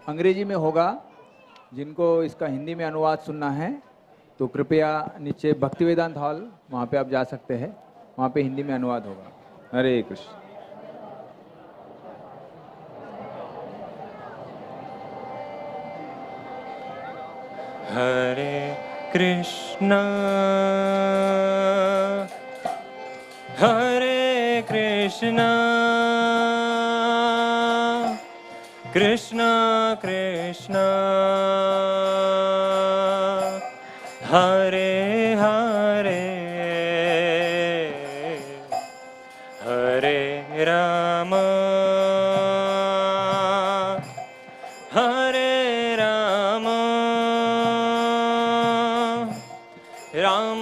अंग्रेजी में होगा। जिनको इसका हिंदी में अनुवाद सुनना है तो कृपया नीचे भक्ति वेदांत हॉल, वहाँ पे आप जा सकते हैं, वहाँ पे हिंदी में अनुवाद होगा। हरे कृष्ण। हरे कृष्णा हरे कृष्णा कृष्णा कृष्णा हरे हरे हरे राम हरे राम राम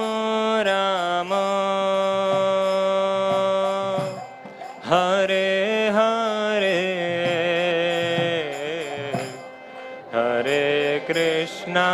राम हरे हरे हरे कृष्णा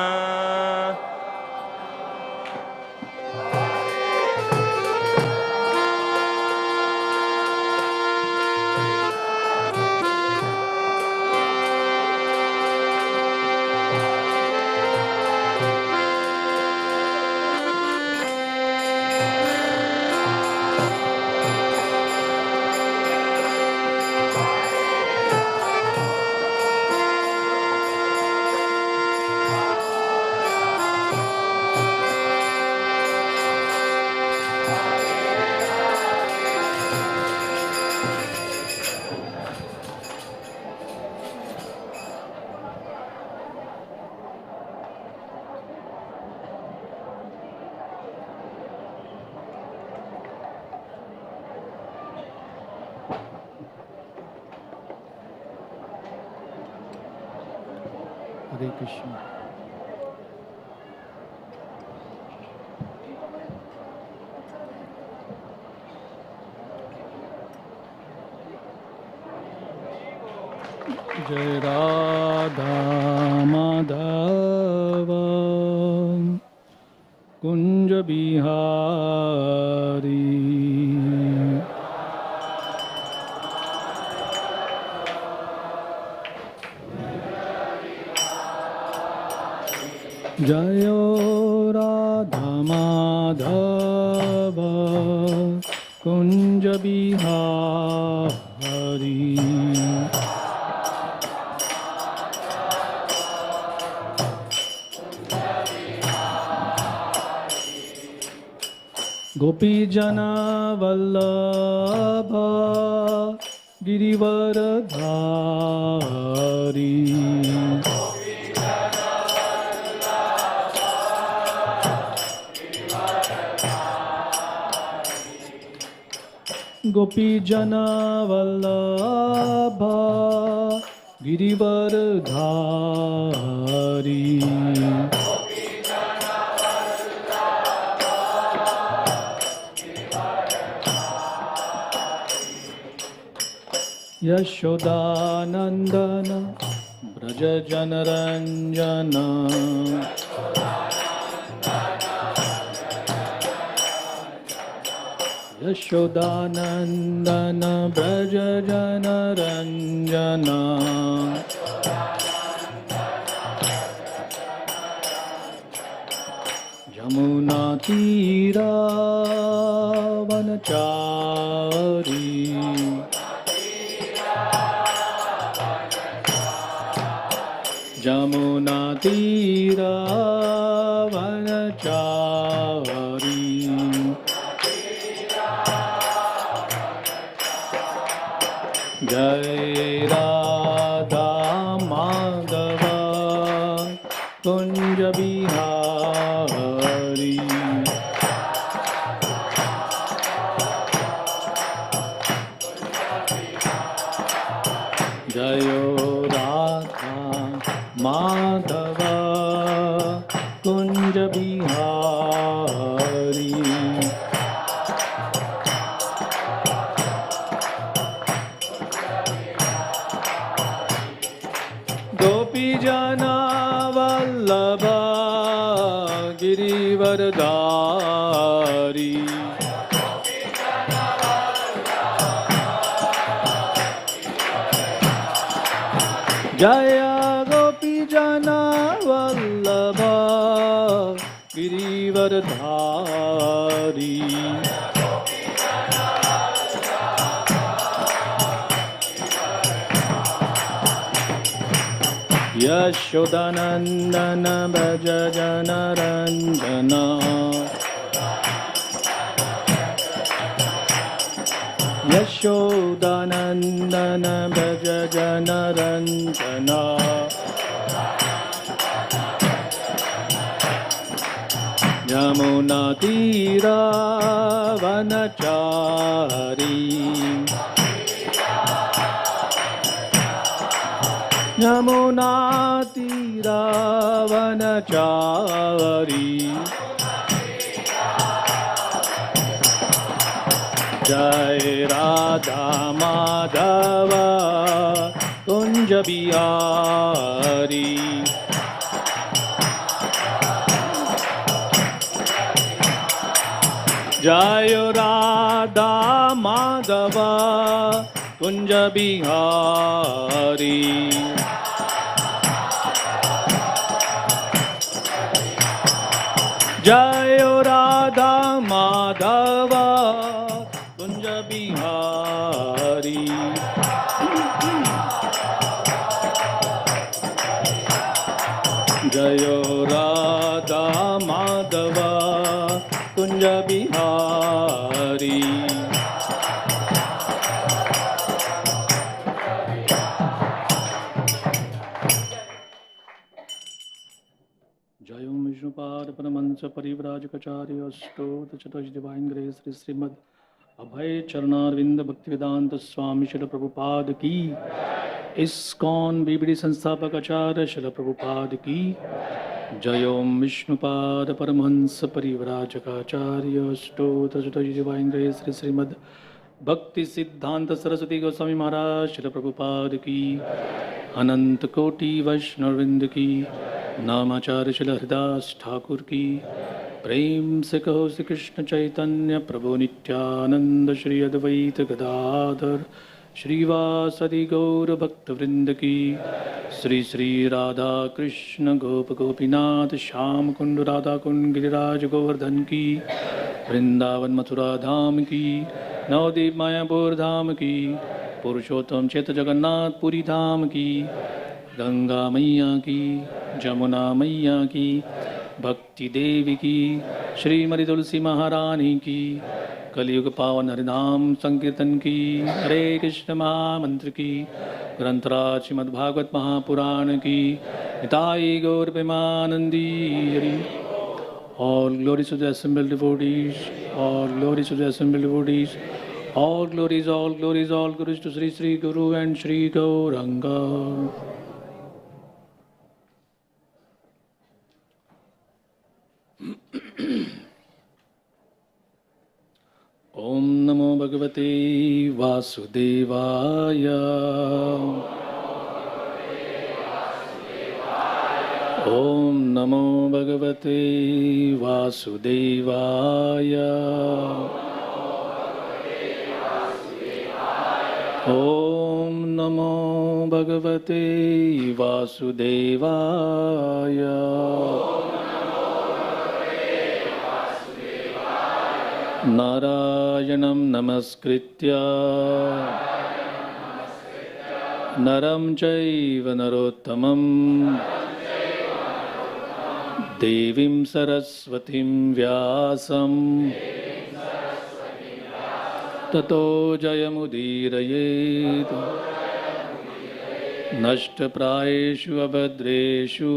हरे कृष्ण। जय राधा माधव कुंज बिहारी जयो राधा माधव कुंज बिहारी गोपी जना वल्लभ गिरिवरधारी गोपी जना वल्लभ गिरिवरधारी यशोदानंदन ब्रज जनरंजन यशोदानंदन ब्रज जनरंजन यमुना तीरा वनचारी यमुना तीरा वनचारी जय राधा माधव कुंज बिहारी जयो राधा माधव कुंज बिहारी गोपी जना वल्लभ गिरिवरधारी जय jana vallabha girivardhari Yashodanandana Bhaja Janaranjana Yashodanandana Bhaja Janaranjana Yamuna Tira Vanachari Yamuna Tira Vanachari Jai Radha Madhava Kunja Bihari Jai Radha Madhava Kunja Bihari Jai Radha Madhava Kunja Bihari Jai Radha Madhava Kunja Bihari Jayom Vishnupad Paramahansa Parivrajakacarya Astota Chatush Divine Grace Sri Srimad Abhay Charanarvinda Bhaktivedanta Swami Srila Prabhupada Ki ISKCON BBD Sansthapak Acharya Srila Prabhupada Ki Jayom Vishnupad Paramahansa Parivrajakacarya Astota Chatush Divine Grace Sri Srimad Bhakti Siddhanta Saraswati Goswami Maharaj Srila Prabhupada Ki Anant Koti Vaishnavrind Ki नामाचार्य Shri Haridas Thakur की प्रेम से कहो श्री कृष्ण चैतन्य प्रभु नित्यानंद श्री अद्वैत गदाधर श्रीवासदि गौर भक्तवृंद की श्री श्री राधा कृष्ण गोप गोपीनाथ श्याम कुंड राधा कुंड गिरिराज गोवर्धन की वृंदावन मथुरा धाम की नवदीप मायापुर धाम की पुरुषोत्तम चेत जगन्नाथ पुरी धाम की गंगा मैया की जमुना मैया की भक्ति देवी की श्रीमती तुलसी महारानी की कलयुग पावन हरिनाम संकीर्तन की हरे कृष्ण महामंत्र की ग्रंथराज श्रीमद् भागवत महापुराण की निताई गौर Premanandi Hari All glories to the assembled devotees, all glories to the assembled devotees, all glories, all glories, all glories to Sri Sri Guru and Sri Gauranga. Om Namo Bhagavate Vasudevaya. Om Namo Bhagavate Vasudevaya. Om Namo Bhagavate Vasudevaya. Narayanam Namaskritya Naram Chaiva Narottamam Devim Saraswatim Vyasam Tato Jayamudirayet Nashtaprayeshu Abhadreshu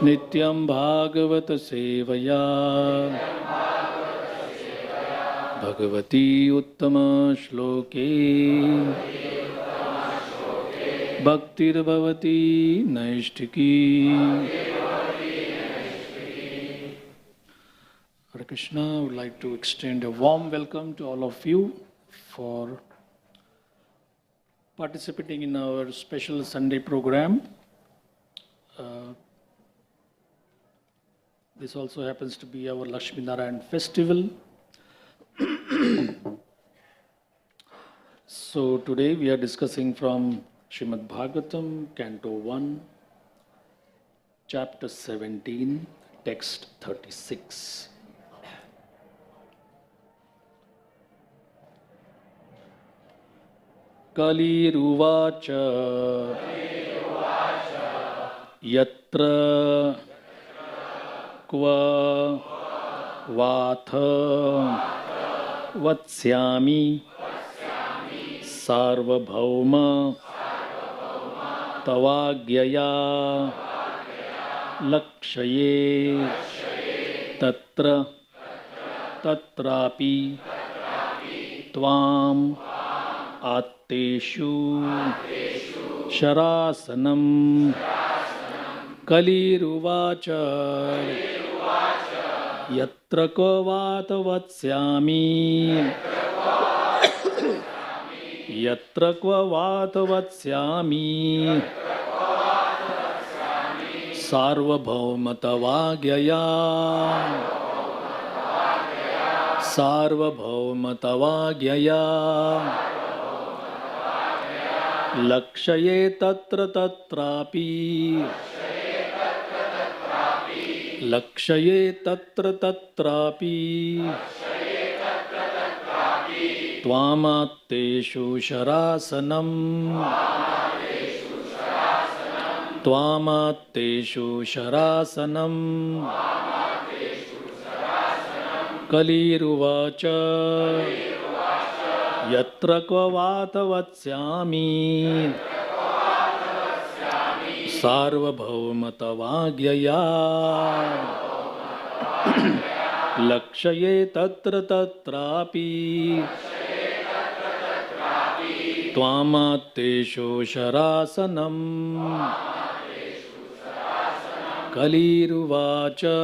Nityam Bhagavata Sevaya Bhagavati Uttama Shloke Bhaktir Bhavati Naishtiki. Hare Krishna, I would like to extend a warm welcome to all of you for participating in our special Sunday program. This also happens to be our Lakshmi Narayan festival. So today we are discussing from Srimad Bhagavatam, Canto 1, Chapter 17, Text 36. Kaliruvacha Yatra Kva Vatha Vatsyami Sarvabhauma Tavagyaya Lakshaye Tatra Tatrapi Tvam Atteshu Sharasanam Kaliruvacha Yatra Kovata Vatsyami Yatra Kvavata Vatsyami Sarvabhaumatavagyaya Sarvabhaumatavagyaya Lakshaye Tatra Tatrapi Lakshaye Tatra Tatrapi Tvamatteshu Sharasanam Tvamatteshu Sharasanam Kaliruvacha Yatra Kvavata Vatsyami Sarvabhaumatavagyaya Lakshaye Tatra Tatrapi Tvamatteshu Sharasanam Kaliruvacha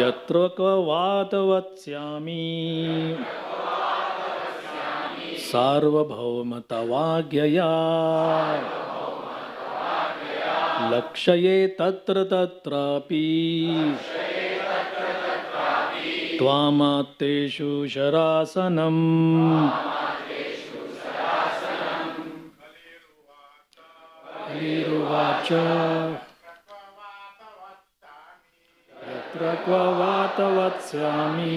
Yatra Kvavata Vatsyami Sarvabhaumatavagyaya Lakshaye Tatra Tatrapi Tvamatteshu Sharasanam Kaliruvacha Yatra Kvavata Vatsyami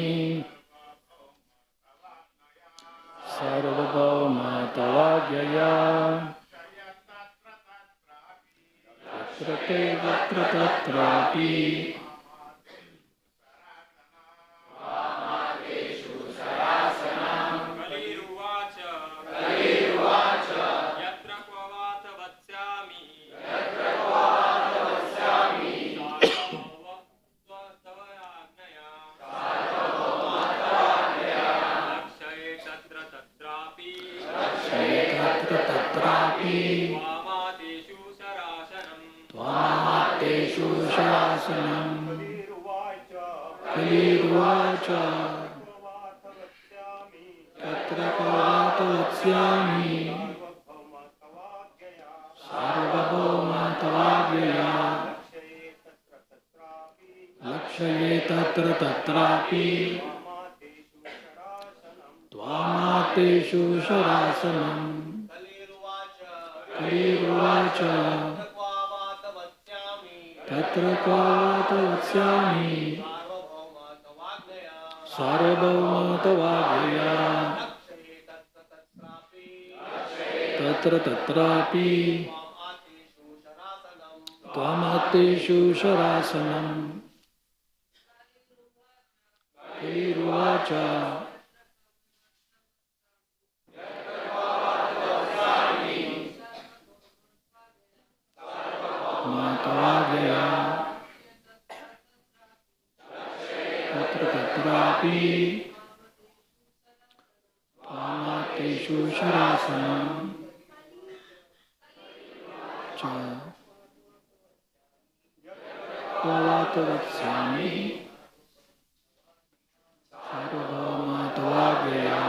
Sarvabhaumatavagyaya Yatra Tatrapi Tvamatteshu Sharasanam Kaliruvacha Yatra Kvavata Vatsyami Sarvabhaumatavagyaya Lakshaye Tatra Tatrapi Tvamatteshu Sharasanam Kaliruvacha Tatra Kvavata Vatsyami Sarvabhaumatavagyaya Tatra Tatrapi Tvamatteshu Sharasanam Kaliruvacha Matavagyaya Tatra Tatrapi Tvamatteshu Sharasanam Kvavata Vatsyami Sarvabhaumatavagyaya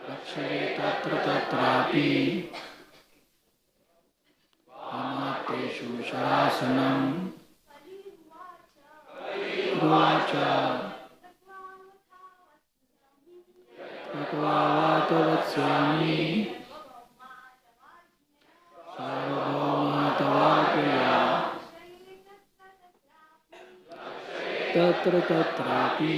Lakshaye Tatra Tatrapi Tvamatteshu Sharasanam Kaliruvacha Vallabh Vatsami Sarvabhaumatavartaya Tatra Tatrapi.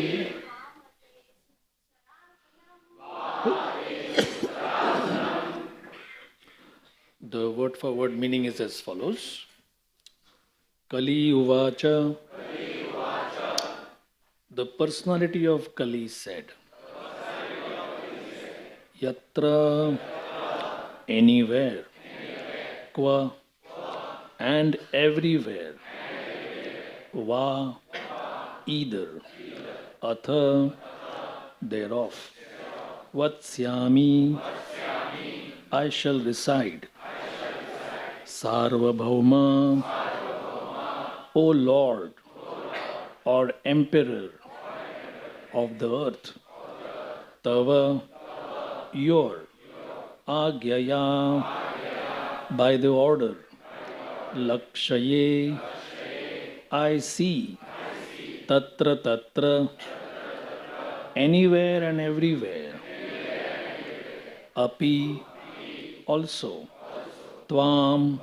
The word for word meaning is as follows. Kali Uvacha. The personality of Kali said, Yatra, anywhere, Kwa, and everywhere, Va, either, Atha, thereof, Vatsyami, I shall reside, Sarvabhauma, O Lord, or Emperor of the earth, Tava, your, Agyaya, by the order, Lakshaye, I see, Tatra Tatra, anywhere and everywhere, Api, also, Tvam,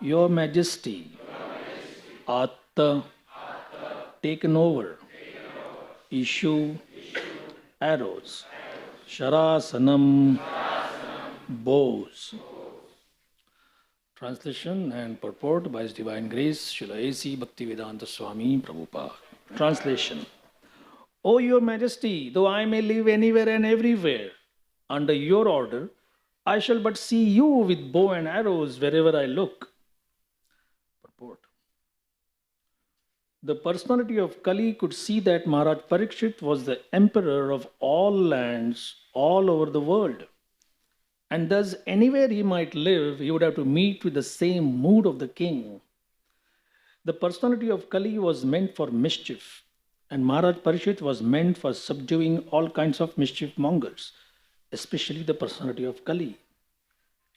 your majesty, Atta, taken over, Ishu, arrows, Sharasanam, bows. Translation and purport by His Divine Grace, Srila A.C. Bhaktivedanta Swami Prabhupada. Translation. O your majesty, though I may live anywhere and everywhere, under your order, I shall but see you with bow and arrows wherever I look. Purport. The personality of Kali could see that Maharaj Parikshit was the emperor of all lands all over the world. And thus, anywhere he might live, he would have to meet with the same mood of the king. The personality of Kali was meant for mischief, and Maharaj Parikshit was meant for subduing all kinds of mischief mongers, especially the personality of Kali.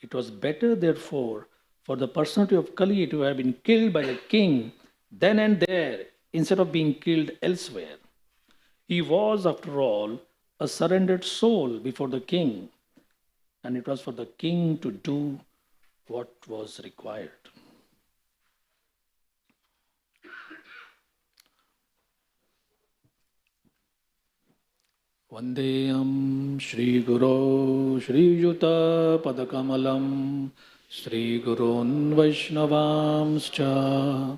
It was better, therefore, for the personality of Kali to have been killed by the king then and there, instead of being killed elsewhere. He was, after all, a surrendered soul before the king, and it was for the king to do what was required. Vandeyam Shri Guru Shri Yuta Padakamalam Shri Gurun Vaishnavamscha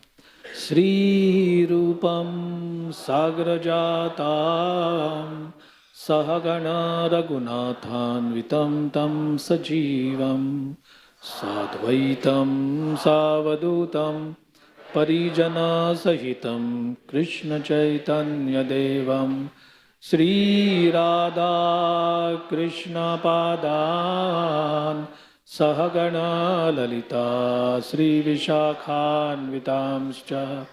Sri Rupam Sagrajatam Sahagana Raghunathan Vitam Tam Sajivam Sadvaitam Savadutam Parijana Sahitam Krishna Chaitanya Devam Sri Radha Krishna Padan Sahagana Lalita Sri Vishakhan Vitamscha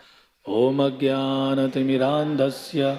Om Ajnanatimirandhasya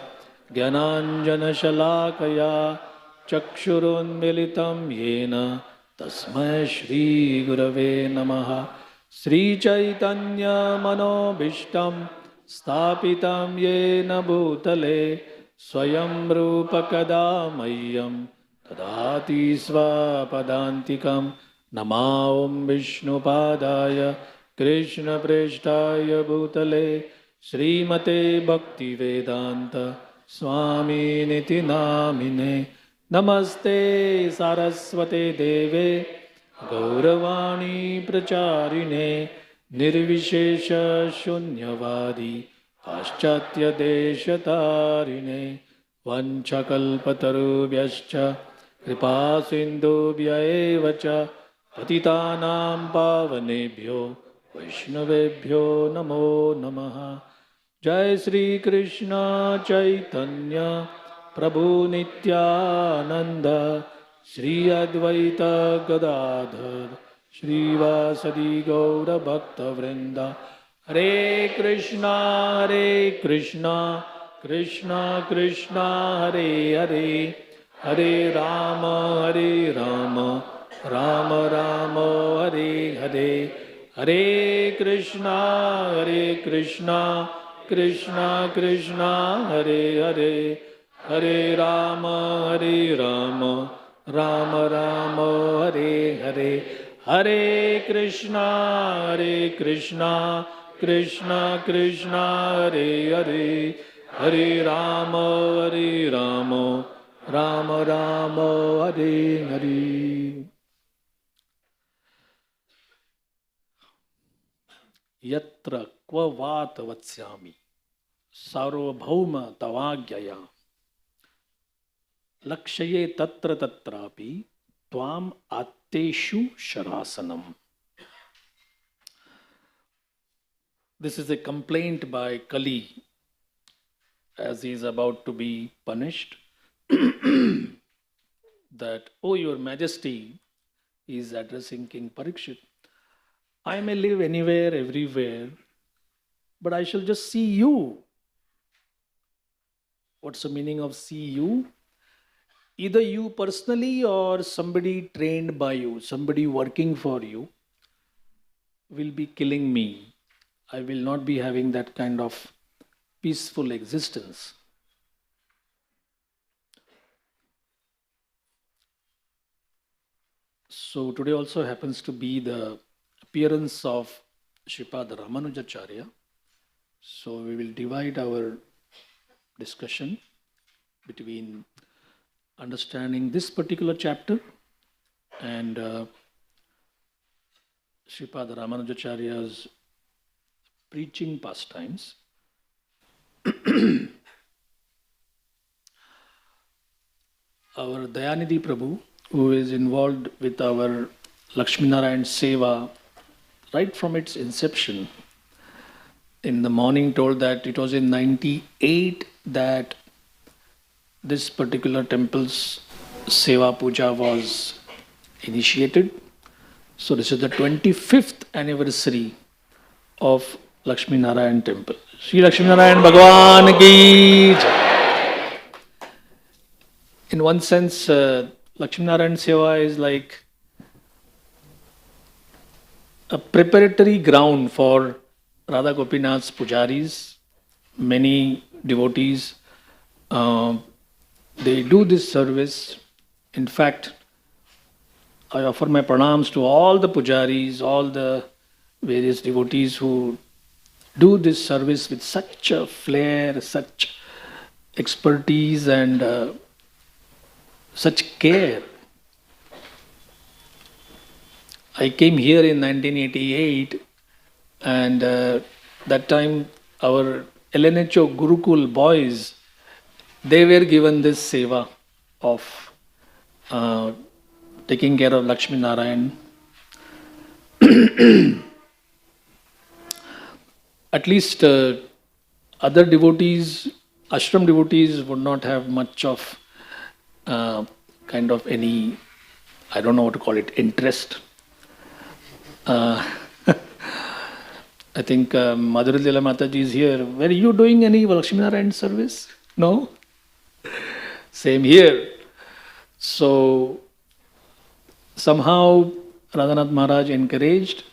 Gyananjana Shalakaya Chakshurun Militam Yena Tasmai Shri Gurave Namaha Sri Chaitanya Manobishtam Stapitam Yena Bhutale Swayam Rupa Kadamayyam Tadati Svapadantikam Nama Om Vishnu Padaya Krishna Preshtaya Bhutale Srimate Bhakti Vedanta Swami Niti Namine Namaste Saraswate Deve Gauravani Pracharine Nirvishesha Shunyavadi Paschatya Deshatarine Vanchakalpatarubhyascha Kripa Sindhubhya evacha Patitanam Pavanebhyo Vaishnavebhyo Namo Namaha Jai Sri Krishna Chaitanya Prabhu Nityananda Sri Advaita Gadadhar Sri Vasadi Gaura Bhakta Vrinda Hare Krishna Krishna Krishna Hare Hare Hare Rama Rama Rama Hare Hare Hare Krishna Krishna Krishna Hare Hare Hare Rama, Rama Rama, Hare Hare, Hare Krishna, Krishna Krishna, Hare Hare, Hare Rama, Rama Rama, Hare Hare. Yatra kva vatsami sarvabhauma tavagyaya lakshaye tatra tatrapi tvam atteshu sharasanam. This is a complaint by Kali as he is about to be punished that, "Oh, your majesty," he is addressing King Parikshit, "I may live anywhere, everywhere, but I shall just see you." What's the meaning of see you? Either you personally or somebody trained by you, somebody working for you, will be killing me. I will not be having that kind of peaceful existence. So today also happens to be the appearance of Srimad Ramanujacharya. So we will divide our discussion between understanding this particular chapter and Srimad Ramanujacharya's preaching pastimes. Our Dayanidhi Prabhu, who is involved with our Lakshminarayan Seva right from its inception, in the morning told that it was in 98 that this particular temple's Seva Puja was initiated. So this is the 25th anniversary of Lakshmi Narayan Temple. Shri Lakshmi Narayan Bhagwan ki Jai. In one sense, Lakshmi Narayan Seva is like a preparatory ground for Radha Gopinath's pujaris. Many devotees, they do this service. In fact, I offer my pranams to all the pujaris, all the various devotees who do this service with such a flair, such expertise and such care. I came here in 1988 and that time our LNHO Gurukul boys, they were given this seva of taking care of Lakshmi Narayan. At least other devotees, ashram devotees would not have much of kind of any, I don't know what to call it, interest. I think Madhuri Lila Mataji is here. Were you doing any Lakshmi Narayan service? No? Same here. So somehow Radhanath Maharaj encouraged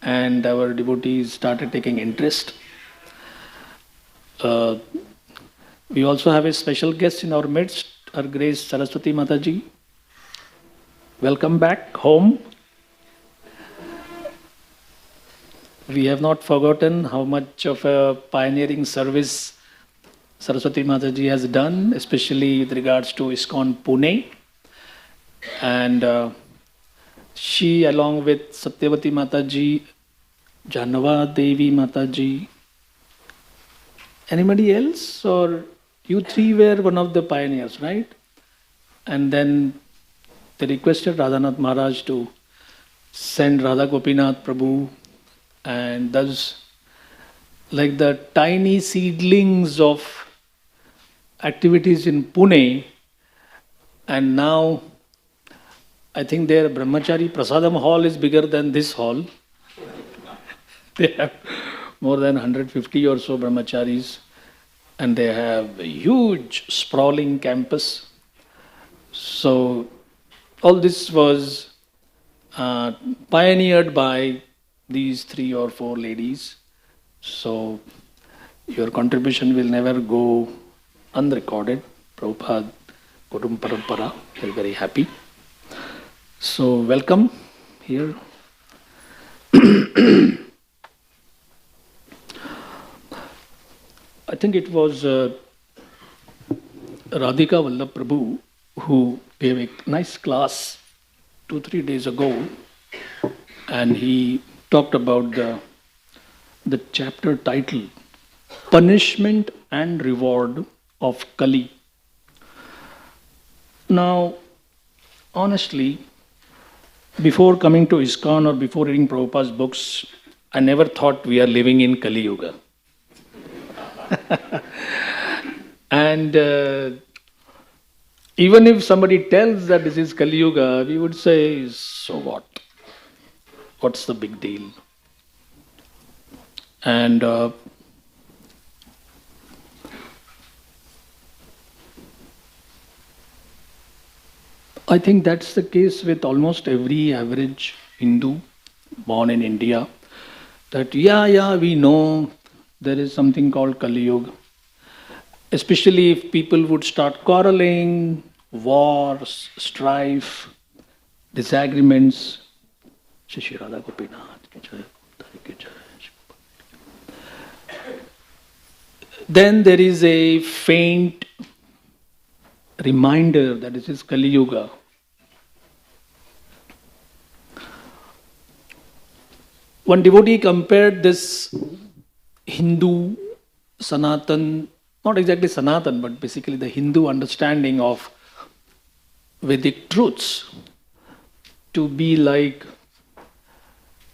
and our devotees started taking interest. We also have a special guest in our midst, Her Grace Saraswati Mataji. Welcome back home. We have not forgotten how much of a pioneering service Saraswati Mataji has done, especially with regards to ISKCON Pune. And she, along with Satyavati Mataji, Janava Devi Mataji, anybody else? Or you three were one of the pioneers, right? And then they requested Radhanath Maharaj to send Radha Gopinath Prabhu, and thus, like the tiny seedlings of activities in Pune, and now I think their Brahmachari Prasadam hall is bigger than this hall. They have more than 150 or so Brahmacharis, and they have a huge sprawling campus. So all this was pioneered by these 3 or 4 ladies. So your contribution will never go unrecorded. Prabhupada Kutum Parampara. We're very happy. So welcome here. I think it was Radhika Vallabh Prabhu who gave a nice class 2-3 days ago, and he talked about the chapter title Punishment and Reward of Kali. Now, honestly, before coming to ISKCON or before reading Prabhupada's books, I never thought we are living in Kali Yuga. And even if somebody tells that this is Kali Yuga, we would say, so what? What's the big deal? And I think that's the case with almost every average Hindu born in India. That we know there is something called Kali Yuga. Especially if people would start quarreling, wars, strife, disagreements. Shri Radha Gopinath ki jai, ki jai. Then there is a faint reminder that this is Kali Yuga. One devotee compared this Hindu Sanatan, not exactly Sanatan, but basically the Hindu understanding of Vedic truths to be like,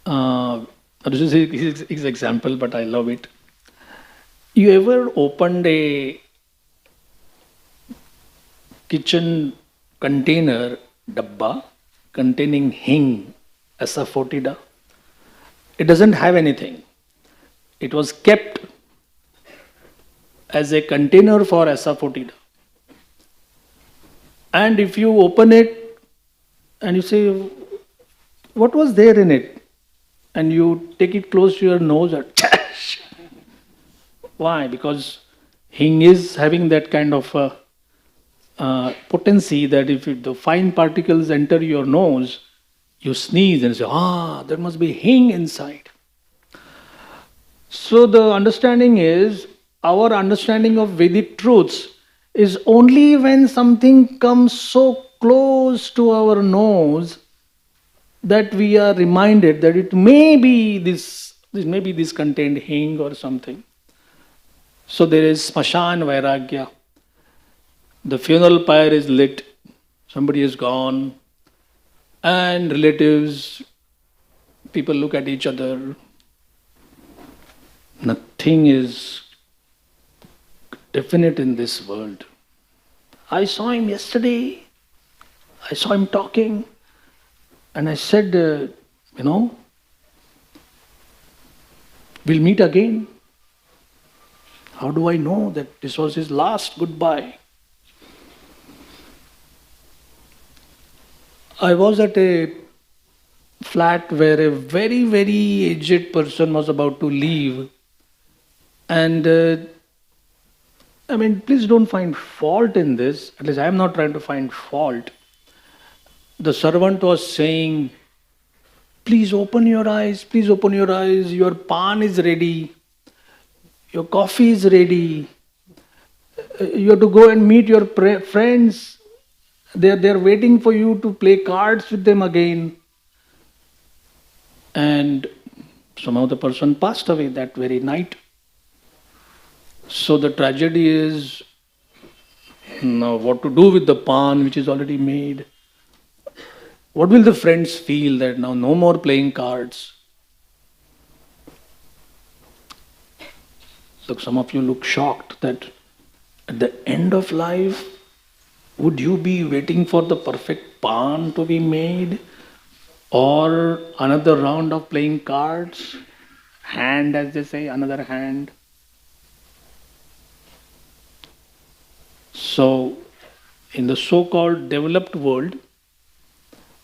this is his example, but I love it. You ever opened a kitchen container, dabba, containing hing, asafoetida? It doesn't have anything. It was kept as a container for asafoetida. And if you open it and you say, what was there in it? And you take it close to your nose and why? Because hing is having that kind of potency that if the fine particles enter your nose, you sneeze and say, there must be hing inside. So the understanding is, our understanding of Vedic truths is only when something comes so close to our nose that we are reminded that it may be this contained hing or something. So there is smashan vairagya. The funeral pyre is lit, somebody is gone, and relatives, people look at each other. Nothing is definite in this world. I saw him yesterday, I saw him talking, and I said, we'll meet again. How do I know that this was his last goodbye? I was at a flat where a very, very aged person was about to leave. And please don't find fault in this. At least I am not trying to find fault. The servant was saying, please open your eyes, your pan is ready, your coffee is ready, you have to go and meet your friends. They're waiting for you to play cards with them again. And somehow the person passed away that very night. So the tragedy is, now what to do with the pan which is already made? What will the friends feel that now no more playing cards? Look, some of you look shocked that at the end of life, would you be waiting for the perfect pan to be made? Or another round of playing cards? Hand, as they say, another hand. So, in the so-called developed world,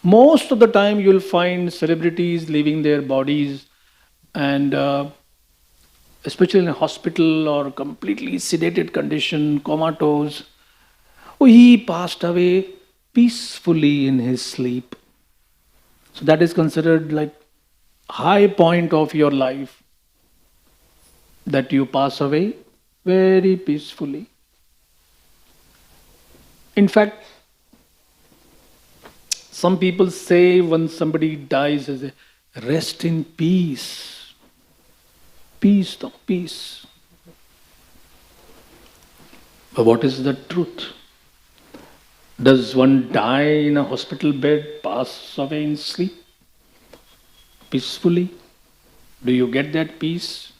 most of the time you'll find celebrities leaving their bodies and especially in a hospital or completely sedated condition, comatose, he passed away peacefully in his sleep. So that is considered like high point of your life, that you pass away very peacefully. In fact, some people say when somebody dies, they say, rest in peace. Peace, no, peace. But what is the truth? Does one die in a hospital bed, pass away in sleep? Peacefully? Do you get that peace?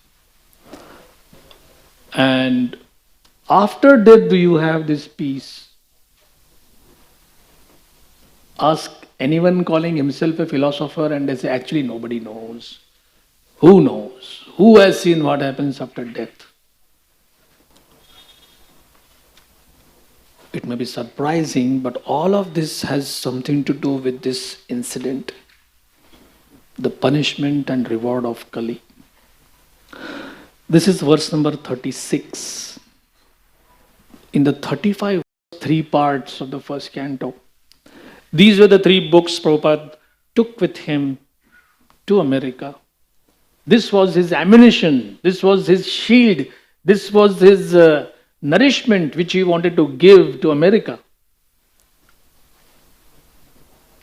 And after death, do you have this peace? Ask anyone calling himself a philosopher and they say, actually nobody knows. Who knows? Who has seen what happens after death? It may be surprising, but all of this has something to do with this incident, the punishment and reward of Kali. This is verse number 36. In the 35 three parts of the first canto, these were the three books Prabhupada took with him to America. This was his ammunition, this was his shield, this was his nourishment which he wanted to give to America.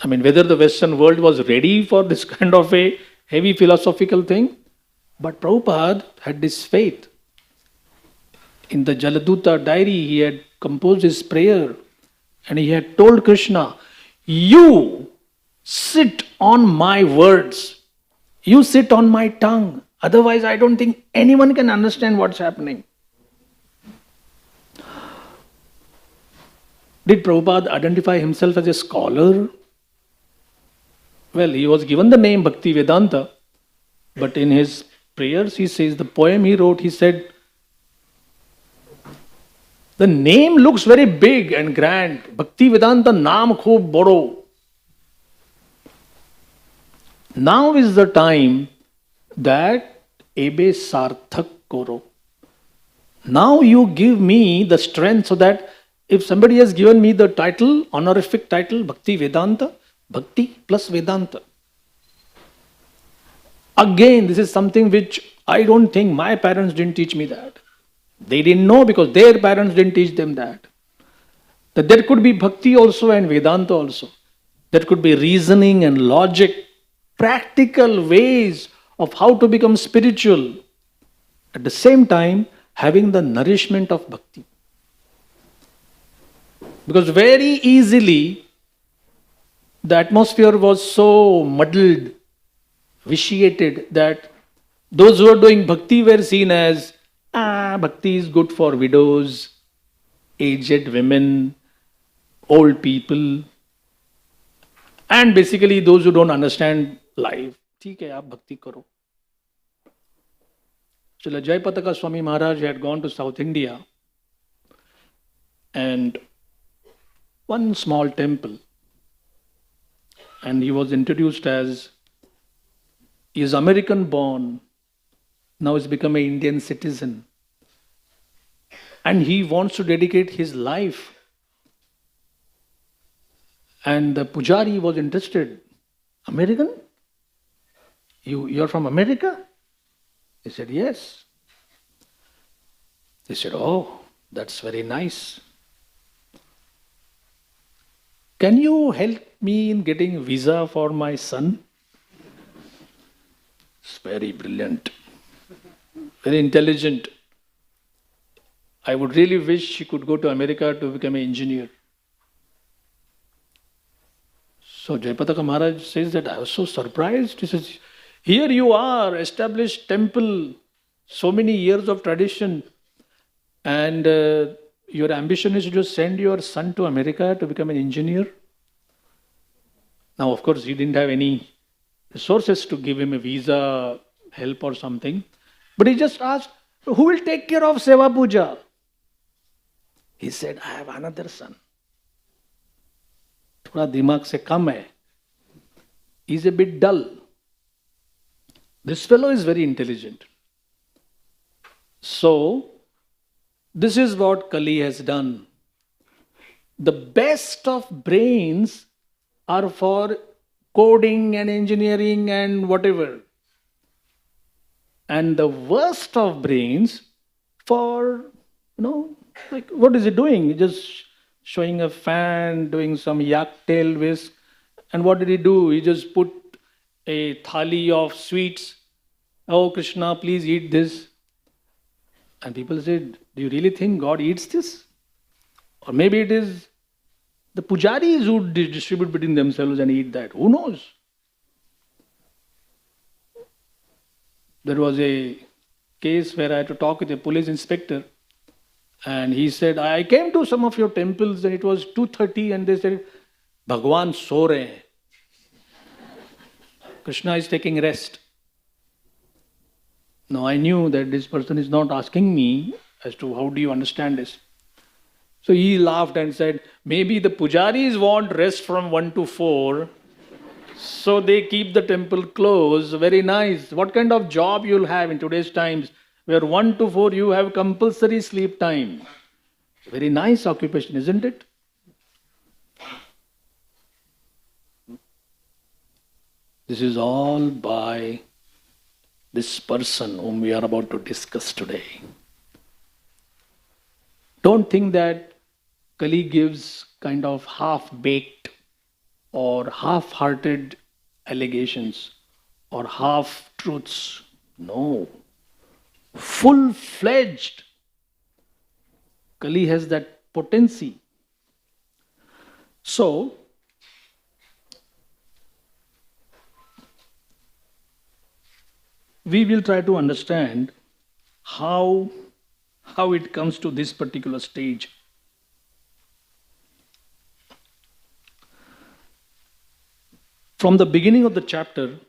I mean, whether the Western world was ready for this kind of a heavy philosophical thing, but Prabhupada had this faith. In the Jaladuta diary, he had composed his prayer and he had told Krishna, you sit on my words, you sit on my tongue, otherwise I don't think anyone can understand what's happening. Did Prabhupada identify himself as a scholar? Well, he was given the name Bhakti Vedanta, but in his prayers he says, the poem he wrote, he said, the name looks very big and grand. Bhakti Vedanta naam khub bado. Now is the time that ebe sarthak koro. Now you give me the strength so that if somebody has given me the title, honorific title, Bhakti Vedanta, Bhakti plus Vedanta. Again, this is something which I don't think my parents didn't teach me that. They didn't know because their parents didn't teach them that. That there could be Bhakti also and Vedanta also. There could be reasoning and logic, practical ways of how to become spiritual. At the same time, having the nourishment of Bhakti. Because very easily, the atmosphere was so muddled, vitiated, that those who were doing Bhakti were seen as, Bhakti is good for widows, aged women, old people, and basically those who don't understand life. ठीक है, आप भक्ति करो. Srila Jayapataka Swami Maharaj had gone to South India and one small temple, and he was introduced as, he is American born, now he's become an Indian citizen, and he wants to dedicate his life. And the pujari was interested. American? You're from America? He said, yes. He said, oh, that's very nice. Can you help me in getting visa for my son? It's very brilliant, very intelligent. I would really wish he could go to America to become an engineer. So Jayapataka Maharaj says that I was so surprised. He says, here you are, established temple, so many years of tradition, and your ambition is to just send your son to America to become an engineer. Now, of course, he didn't have any resources to give him a visa, help or something. But he just asked, who will take care of Seva Puja? He said, I have another son. Thoda dimag se kam hai. He's a bit dull. This fellow is very intelligent. So, this is what Kali has done. the best of brains are for coding and engineering and whatever. And the worst of brains for, like what is it doing? Just showing a fan, doing some yak tail whisk. And what did he do? He just put a thali of sweets. Oh, Krishna, please eat this. And people said, do you really think God eats this? Or maybe it is the pujaris who distribute between themselves and eat that. Who knows? There was a case where I had to talk with a police inspector, and he said, I came to some of your temples and it was 2:30 and they said, Bhagwan so rahe hain. Krishna is taking rest. Now I knew that this person is not asking me as to how do you understand this. So he laughed and said, maybe the pujaris want rest from 1 to 4, so they keep the temple closed. Very nice. What kind of job you'll have in today's times where 1 to 4 you have compulsory sleep time? Very nice occupation, isn't it? This is all by this person whom we are about to discuss today. Don't think that Kali gives kind of half-baked or half-hearted allegations or half-truths. No. Full-fledged. Kali has that potency. So, we will try to understand how it comes to this particular stage. From the beginning of the chapter,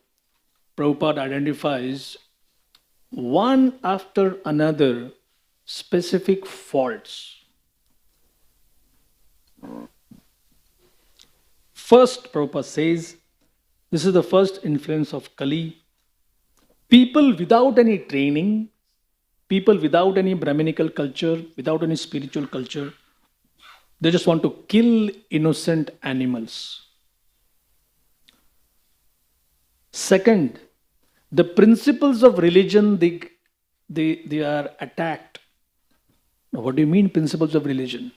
Prabhupada identifies one after another specific faults. First, Prabhupada says, this is the first influence of Kali. People without any training, people without any Brahminical culture, without any spiritual culture, they just want to kill innocent animals. Second, the principles of religion, they are attacked. Now, what do you mean principles of religion?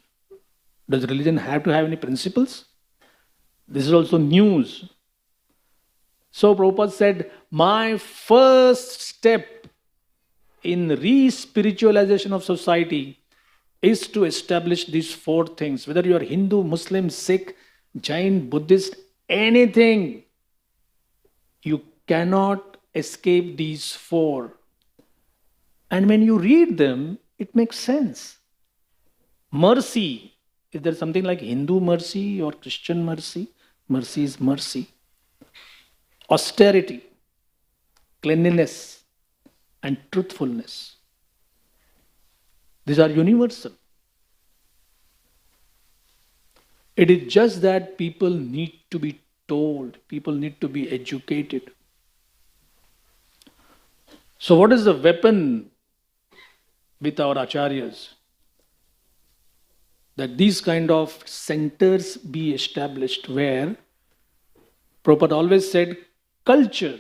Does religion have to have any principles? This is also news. So Prabhupada said, my first step in re-spiritualization of society is to establish these 4 things. Whether you are Hindu, Muslim, Sikh, Jain, Buddhist, anything, you cannot escape these 4. And when you read them, it makes sense. Mercy. Is there something like Hindu mercy or Christian mercy? Mercy is mercy. Austerity, cleanliness, and truthfulness. These are universal. It is just that people need to be told, people need to be educated. So what is the weapon with our acharyas? That these kind of centers be established where Prabhupada always said, culture,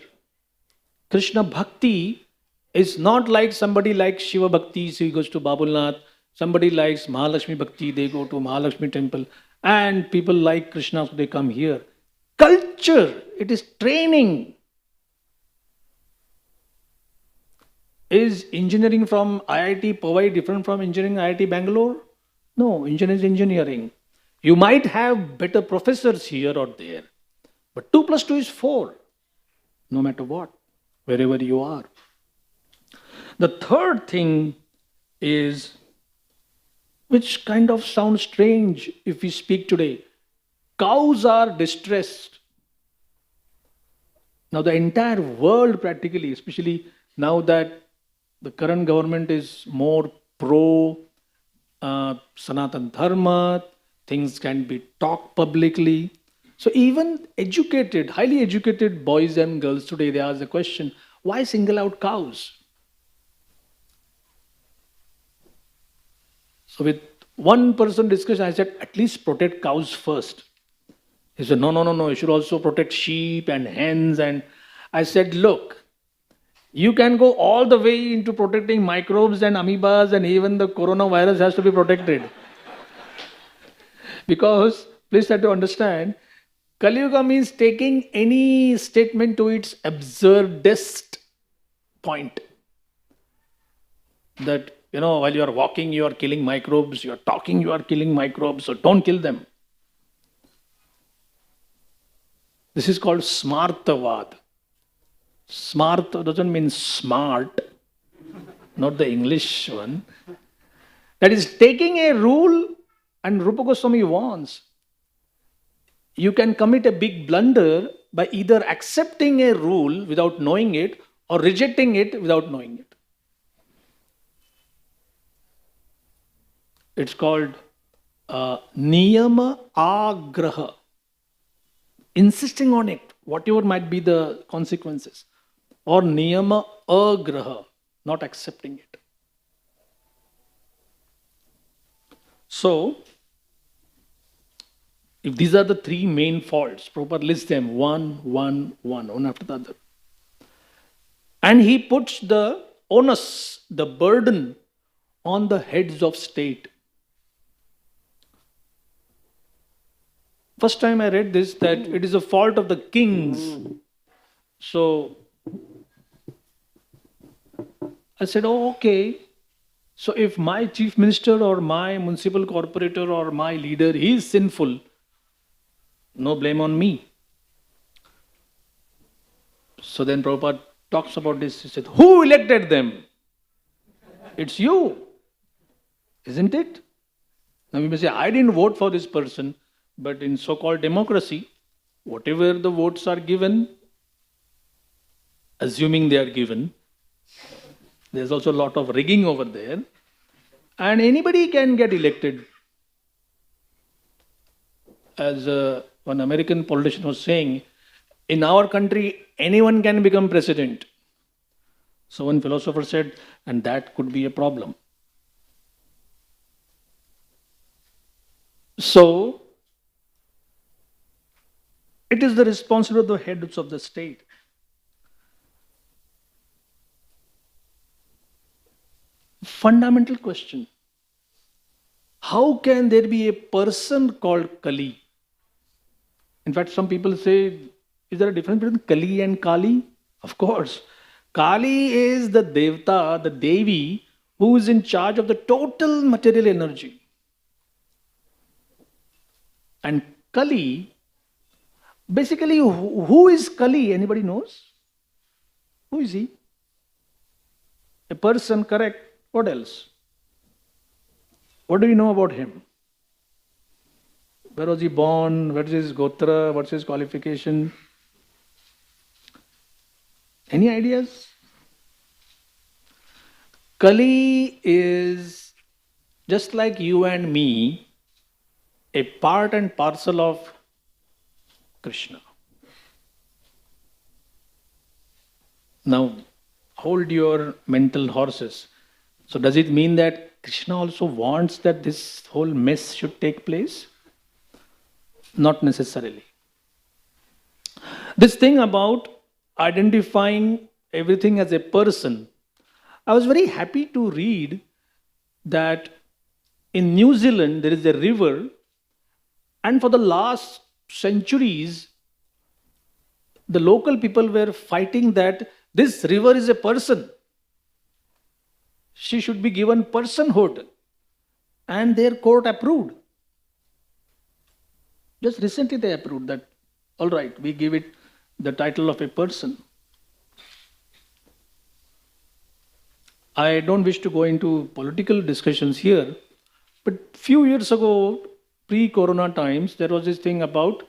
Krishna Bhakti is not like somebody like Shiva Bhakti, so he goes to Babulnath, somebody likes Mahalakshmi Bhakti, they go to Mahalakshmi temple, and people like Krishna, so they come here. Culture, it is training. Is engineering from IIT Powai different from engineering IIT Bangalore? No, engineering is engineering. You might have better professors here or there, but 2 plus 2 is 4, no matter what, wherever you are. The third thing is, which kind of sounds strange if we speak today, cows are distressed. Now the entire world practically, especially now that the current government is more pro Sanatan Dharma, things can be talked publicly. So even educated, highly educated boys and girls today, they ask the question, why single out cows? So with One person discussed, I said, at least protect cows first. He said, no, you should also protect sheep and hens. And I said, look, you can go all the way into protecting microbes and amoebas, and even the coronavirus has to be protected. Because, please try to understand, Kali Yuga means taking any statement to its absurdest point. That, while you are walking, you are killing microbes, you are talking, you are killing microbes, so don't kill them. This is called smartavad. Smart doesn't mean smart, not the English one. That is taking a rule, and Rupa Goswami warns, you can commit a big blunder by either accepting a rule without knowing it or rejecting it without knowing it. It's called niyama agraha. Insisting on it, whatever might be the consequences. Or niyama agraha, not accepting it. So, if these are the three main faults, Prabhupada lists them one after the other. And he puts the onus, the burden on the heads of state. First time I read this, that it is a fault of the kings. So I said, oh, okay. So if my chief minister or my municipal corporator or my leader, he is sinful, no blame on me. So then Prabhupada talks about this. He said, who elected them? It's you, isn't it? Now we may say, I didn't vote for this person, but in so-called democracy, whatever the votes are given, assuming they are given, there's also a lot of rigging over there, and anybody can get elected. As one American politician was saying, in our country, anyone can become president. So one philosopher said, and that could be a problem. So, it is the responsibility of the heads of the state. Fundamental question. How can there be a person called Kali? In fact, some people say, is there a difference between Kali and Kali? Of course. Kali is the Devta, the Devi, who is in charge of the total material energy. And Kali, basically, who is Kali? Anybody knows? Who is he? A person, correct. What else? What do we know about him? Where was he born? What is his gotra? What's his qualification? Any ideas? Kali is just like you and me, a part and parcel of Krishna. Now, hold your mental horses. So does it mean that Krishna also wants that this whole mess should take place? Not necessarily. This thing about identifying everything as a person, I was very happy to read that in New Zealand there is a river, and for the last centuries, the local people were fighting that this river is a person. She should be given personhood. And their court approved. Just recently they approved that, all right, we give it the title of a person. I don't wish to go into political discussions here, but few years ago, pre-corona times, there was this thing about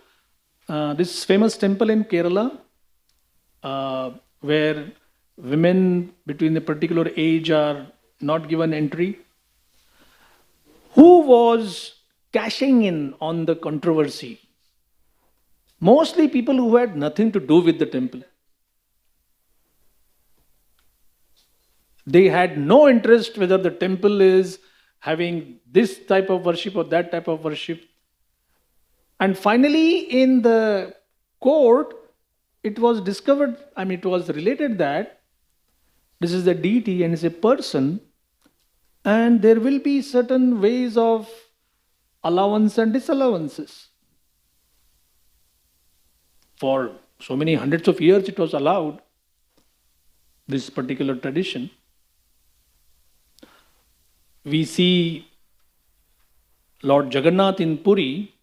this famous temple in Kerala, where women between a particular age are not given entry. Who was cashing in on the controversy? Mostly people who had nothing to do with the temple. They had no interest whether the temple is having this type of worship or that type of worship. And finally, in the court, it was discovered, it was related that this is a deity and is a person, and there will be certain ways of allowance and disallowances. For so many hundreds of years it was allowed, this particular tradition. We see Lord Jagannath in Puri,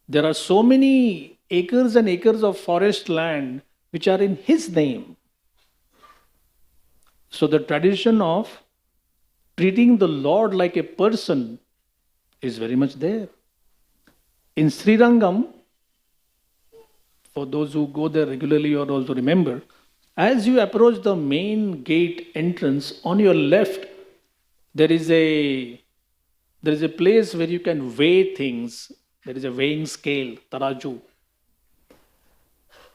there are so many acres and acres of forest land which are in his name. So the tradition of treating the Lord like a person is very much there. In Srirangam, for those who go there regularly or also remember, as you approach the main gate entrance, on your left, there is a place where you can weigh things. There is a weighing scale, taraju.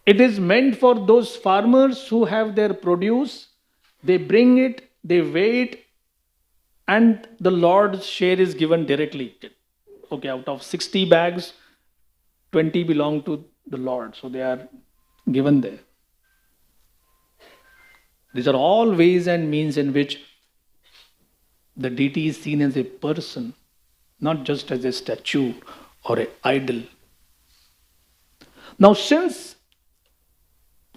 It is meant for those farmers who have their produce. They bring it, they weigh it, and the Lord's share is given directly. Okay, out of 60 bags, 20 belong to the Lord. So they are given there. These are all ways and means in which the deity is seen as a person, not just as a statue or an idol. Now, since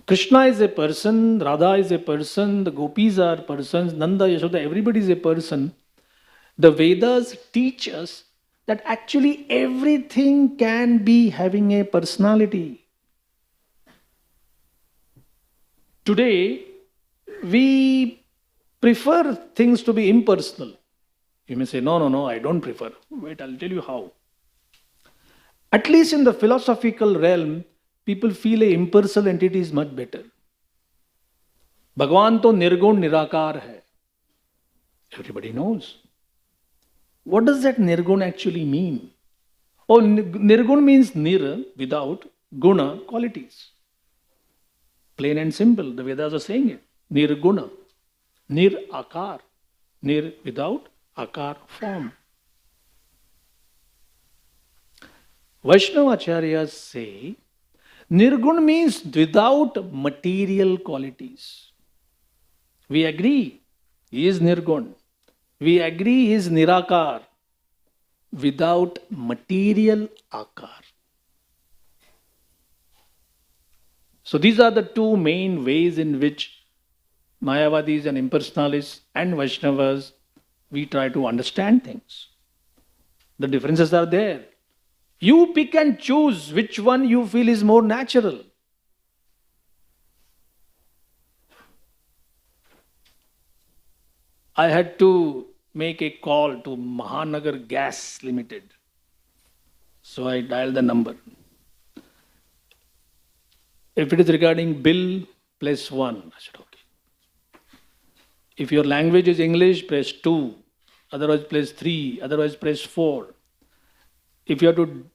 Krishna is a person, Radha is a person, the gopis are persons, Nanda, Yashoda, everybody is a person, the Vedas teach us that actually everything can be having a personality. Today, we prefer things to be impersonal. You may say, no, I don't prefer. Wait, I'll tell you how. At least in the philosophical realm, people feel a impersonal entity is much better. Bhagavan to nirgun nirakar hai. Everybody knows. What does that nirgun actually mean? Oh, nirgun means nir, without, guna, qualities. Plain and simple, the Vedas are saying it. Nirguna, nir akar, nir without, akar form. Vaishnava acharyas say, nirgun means without material qualities. We agree, he is nirgun. We agree he is nirakar, without material akar. So these are the two main ways in which Mayavadis and impersonalists and Vaishnavas, we try to understand things. The differences are there. You pick and choose which one you feel is more natural. I had to make a call to Mahanagar Gas Limited. So I dialed the number. If it is regarding bill, press 1. I said, okay. If your language is English, press 2. Otherwise, press 3. Otherwise, press 4. If you have to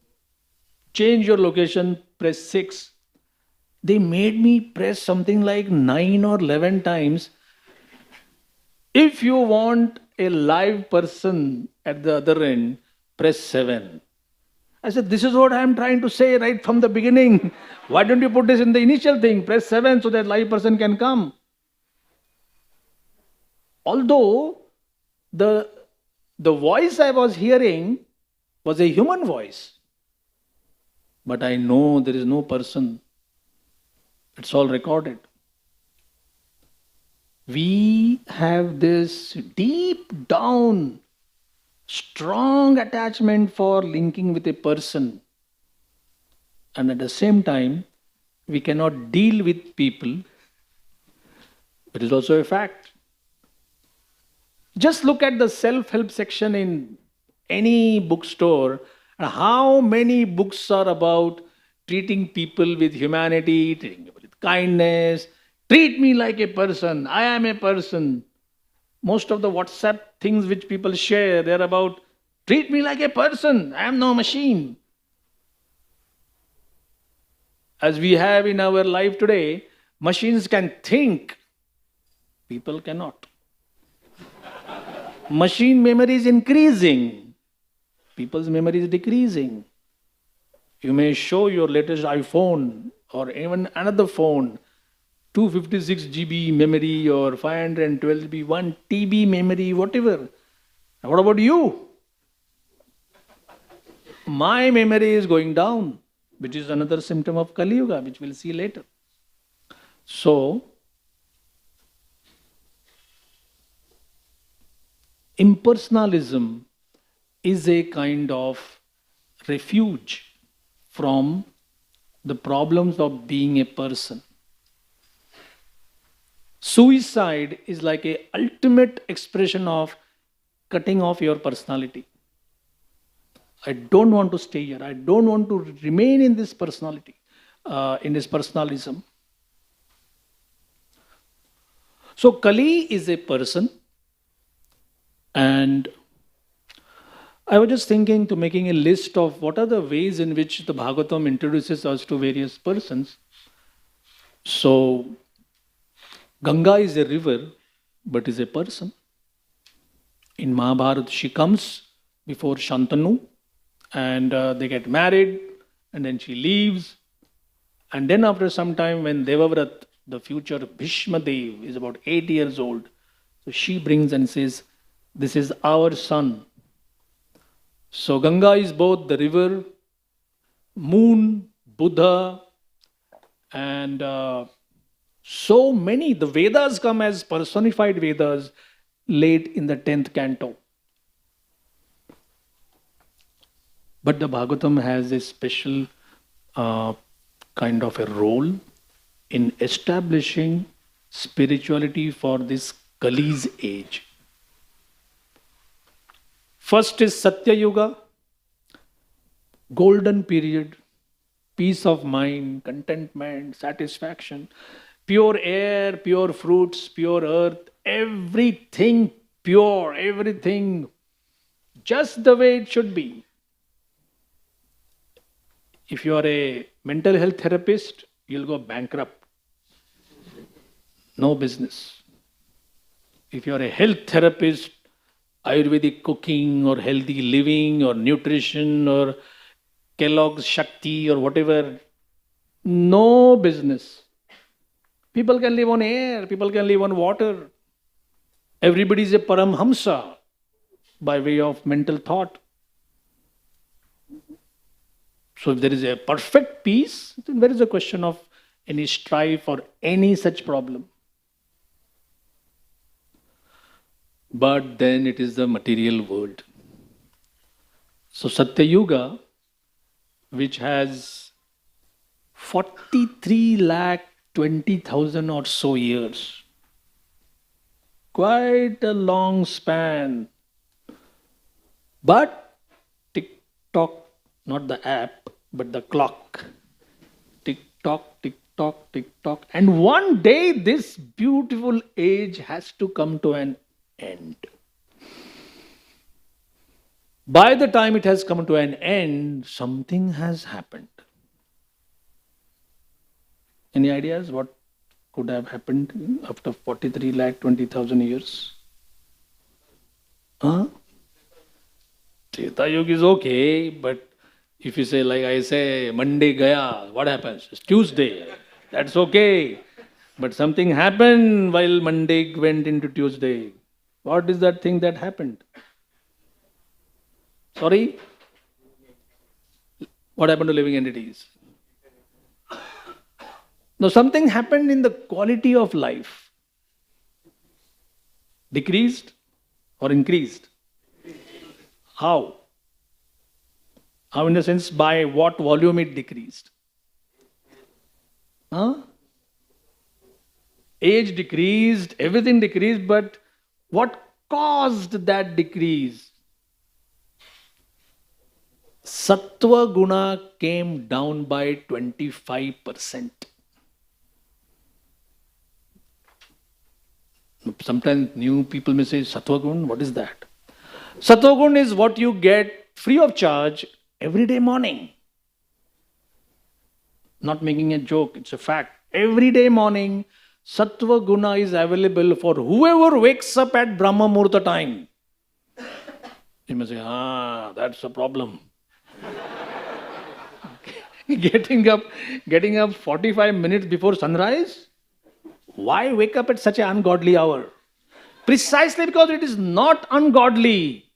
change your location, press 6. They made me press something like 9 or 11 times. If you want a live person at the other end, press 7. I said, this is what I am trying to say right from the beginning. Why don't you put this in the initial thing? Press 7 so that live person can come. Although the voice I was hearing was a human voice. But I know there is no person. It's all recorded. We have this deep down, strong attachment for linking with a person. And at the same time, we cannot deal with people. It is also a fact. Just look at the self-help section in any bookstore. How many books are about treating people with humanity, treating people with kindness, treat me like a person, I am a person. Most of the WhatsApp things which people share, they're about treat me like a person, I am no machine. As we have in our life today, machines can think, people cannot. Machine memory is increasing. People's memory is decreasing. You may show your latest iPhone or even another phone, 256 GB memory or 512 GB, 1 TB memory, whatever. What about you? My memory is going down, which is another symptom of Kali Yuga, which we'll see later. So, impersonalism is a kind of refuge from the problems of being a person. Suicide is like a ultimate expression of cutting off your personality. I don't want to stay here. I don't want to remain in this personality, in this personalism. So Kali is a person, and I was just thinking to making a list of what are the ways in which the Bhagavatam introduces us to various persons. So Ganga is a river, but is a person. In Mahabharata, she comes before Shantanu, and they get married, and then she leaves. And then after some time, when Devavrat, the future Bhishma Dev, is about 8 years old, so she brings and says, "This is our son." So Ganga is both the river, moon, Buddha, and so many. The Vedas come as personified Vedas late in the 10th canto. But the Bhagavatam has a special kind of a role in establishing spirituality for this Kali's age. First is Satya Yuga, golden period, peace of mind, contentment, satisfaction, pure air, pure fruits, pure earth, everything pure, everything just the way it should be. If you are a mental health therapist, you'll go bankrupt. No business. If you are a health therapist, Ayurvedic cooking or healthy living or nutrition or Kellogg's Shakti or whatever, no business. People can live on air, people can live on water. Everybody is a Paramhamsa by way of mental thought. So if there is a perfect peace, then where is the question of any strife or any such problem? But then it is the material world. So Satya Yuga, which has 43,20,000 or so years, quite a long span. But tick-tock, not the app, but the clock. Tick-tock, tick-tock, tick-tock. And one day this beautiful age has to come to an end. By the time it has come to an end, something has happened. Any ideas what could have happened after 43,20,000 years? Huh? Treta Yuga is okay, but if you say, like I say, Monday gaya, what happens? It's Tuesday. That's okay. But something happened while Monday went into Tuesday. What is that thing that happened? Sorry? What happened to living entities? No, something happened in the quality of life. Decreased or increased? How? How in the sense by what volume it decreased? Huh? Age decreased, everything decreased, but what caused that decrease? Sattva guna came down by 25%. Sometimes new people may say, Sattva guna, what is that? Sattva guna is what you get free of charge every day morning. Not making a joke, it's a fact. Every day morning, Sattva guna is available for whoever wakes up at Brahma Murta time. You may say, that's a problem. getting up 45 minutes before sunrise? Why wake up at such an ungodly hour? Precisely because it is not ungodly.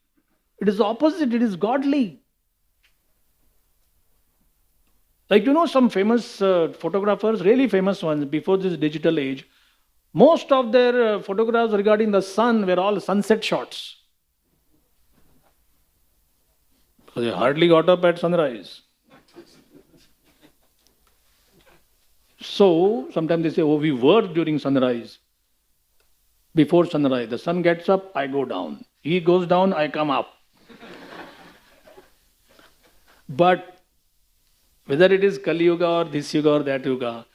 It is opposite, it is godly. Like, some famous photographers, really famous ones before this digital age, most of their photographs regarding the sun were all sunset shots. So they hardly got up at sunrise. So sometimes they say, we work during sunrise. Before sunrise, the sun gets up, I go down. He goes down, I come up. But whether it is Kali Yuga or this Yuga or that Yuga,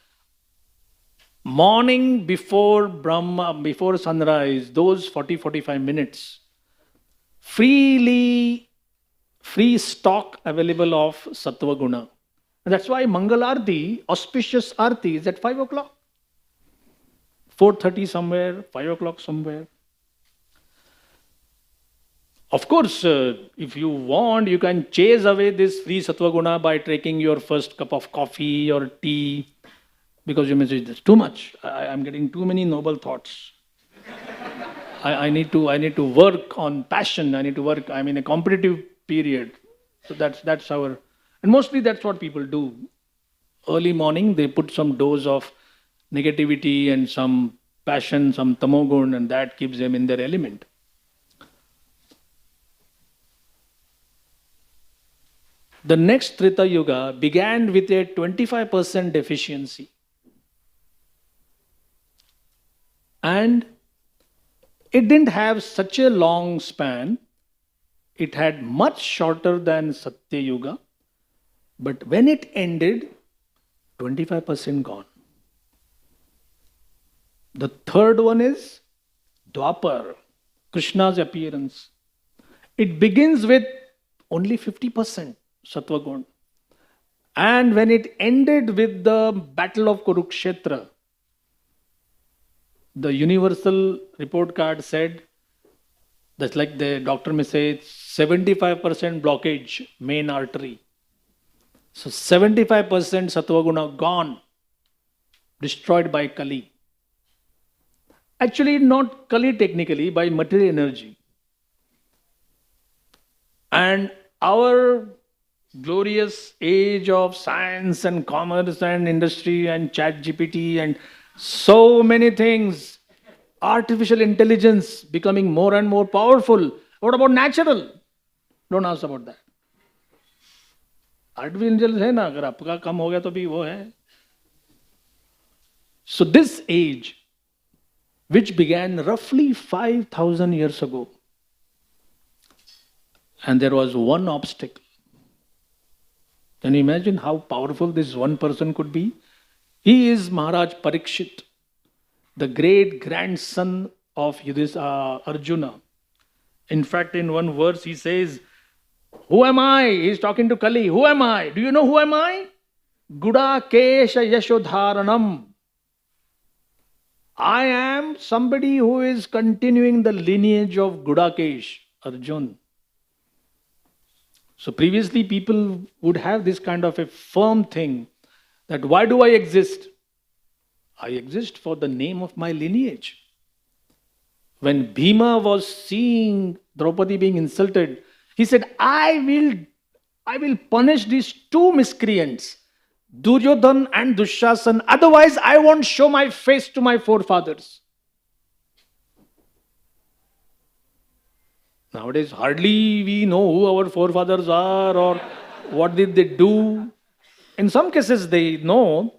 morning before Brahma, before sunrise, those 40-45 minutes, free stock available of Sattva Guna. And that's why Mangal Arti, auspicious Arti, is at 5 o'clock. 4:30 somewhere, 5 o'clock somewhere. Of course, if you want, you can chase away this free Sattva Guna by taking your first cup of coffee or tea, because you may say, it's too much. I'm getting too many noble thoughts. I need to work on passion. I need to work. I'm in a competitive period. So that's our, and mostly that's what people do. Early morning, they put some dose of negativity and some passion, some tamogun, and that keeps them in their element. The next Treta Yuga began with a 25% deficiency. And it didn't have such a long span. It had much shorter than Satya Yuga. But when it ended, 25% gone. The third one is Dwapar, Krishna's appearance. It begins with only 50% Sattva Gun. And when it ended with the Battle of Kurukshetra, the universal report card said, that's like the doctor may say, 75% blockage, main artery. So 75% Sattva Guna gone, destroyed by Kali. Actually, not Kali technically, by material energy. And our glorious age of science and commerce and industry and chat GPT and so many things, artificial intelligence becoming more and more powerful. What about natural? Don't ask about that. Artificial intelligence है ना, अगर आपका कम हो गया तो भी वो है. So this age, which began roughly 5,000 years ago, and there was one obstacle. Can you imagine how powerful this one person could be? He is Maharaj Parikshit, the great grandson of Arjuna. In fact, in one verse he says, who am I? He's talking to Kali. Who am I? Do you know who am I? Guda Kesha Yashodharanam. I am somebody who is continuing the lineage of Gudakesh, Arjun. So previously people would have this kind of a firm thing that why do I exist? I exist for the name of my lineage. When Bhima was seeing Draupadi being insulted, he said, I will punish these two miscreants, Duryodhan and Dushasan, otherwise I won't show my face to my forefathers. Nowadays, hardly we know who our forefathers are or what did they do. In some cases, they know,